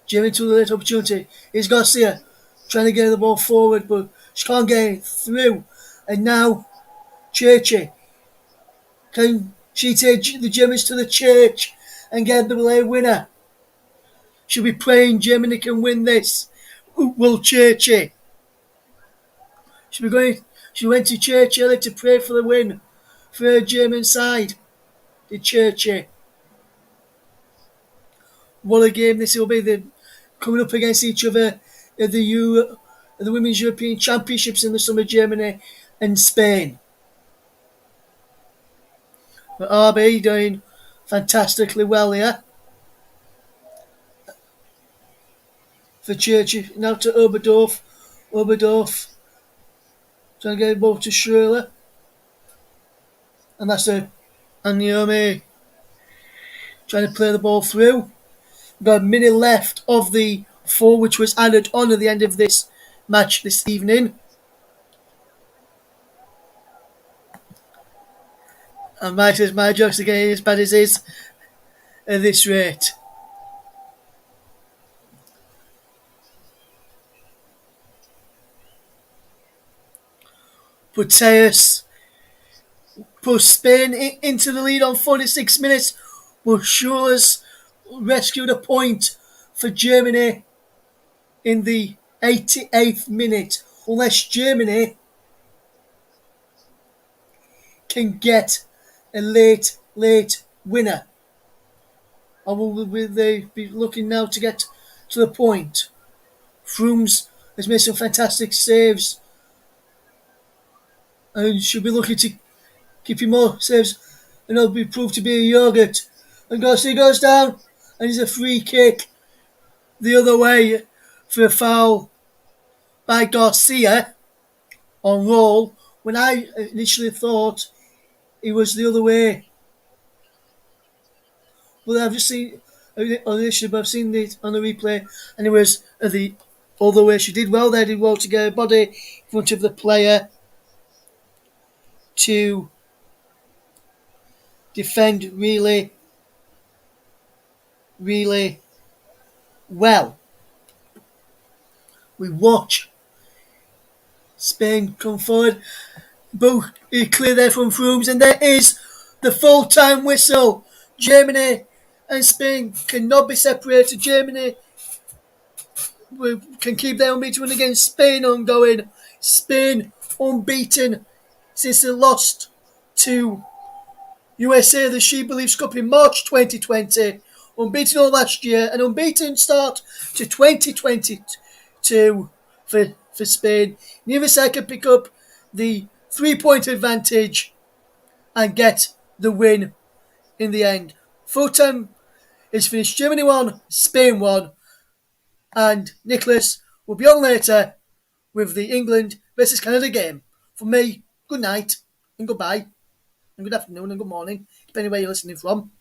Jimmy to the late opportunity. Here's Garcia trying to get the ball forward, but she can't get it through. And now Churchy. Can she take the Germans to the church and get the late winner? She'll be praying Germany can win this. Will Churchy? She went to church early to pray for the win for her German side. Did Churchy? What a game this will be. They're coming up against each other at the Women's European Championships in the summer, Germany and Spain. But RB doing fantastically well here. For Churchy, now to Oberdorf. Oberdorf trying to get the ball to Schürrle. And that's it. And Naomi trying to play the ball through. We've got a minute left of the 4, which was added on at the end of this match this evening. And my jokes are getting as bad as is at this rate. Puteus pushed Spain into the lead on 46 minutes, but Schürrle's rescued a point for Germany in the 88th minute. Unless Germany can get a late winner. Or will they be looking now to get to the point? Frooms has made some fantastic saves and should be looking to keep him more saves, and it'll be proved to be a yogurt. And Garcia goes down, and it's a free kick the other way for a foul by Garcia on roll, when I initially thought it was the other way. Well, I've just seen initially, but I've seen it on the replay, and it was the other way. She did well there, did well to get her body in front of the player to defend really well. We watch Spain come forward, both clear there from Frooms, and there is the full-time whistle. Germany and Spain cannot be separated. Germany can keep their unbeaten win against Spain ongoing. Spain unbeaten since they lost to USA the She Believes Cup in March 2020. Unbeaten all last year, an unbeaten start to 2022 for Spain. Neither side can pick up the 3-point advantage and get the win in the end. Full time is finished. Germany won, Spain won, and Nicholas will be on later with the England versus Canada game. For me, good night and goodbye, and good afternoon and good morning, depending where you're listening from.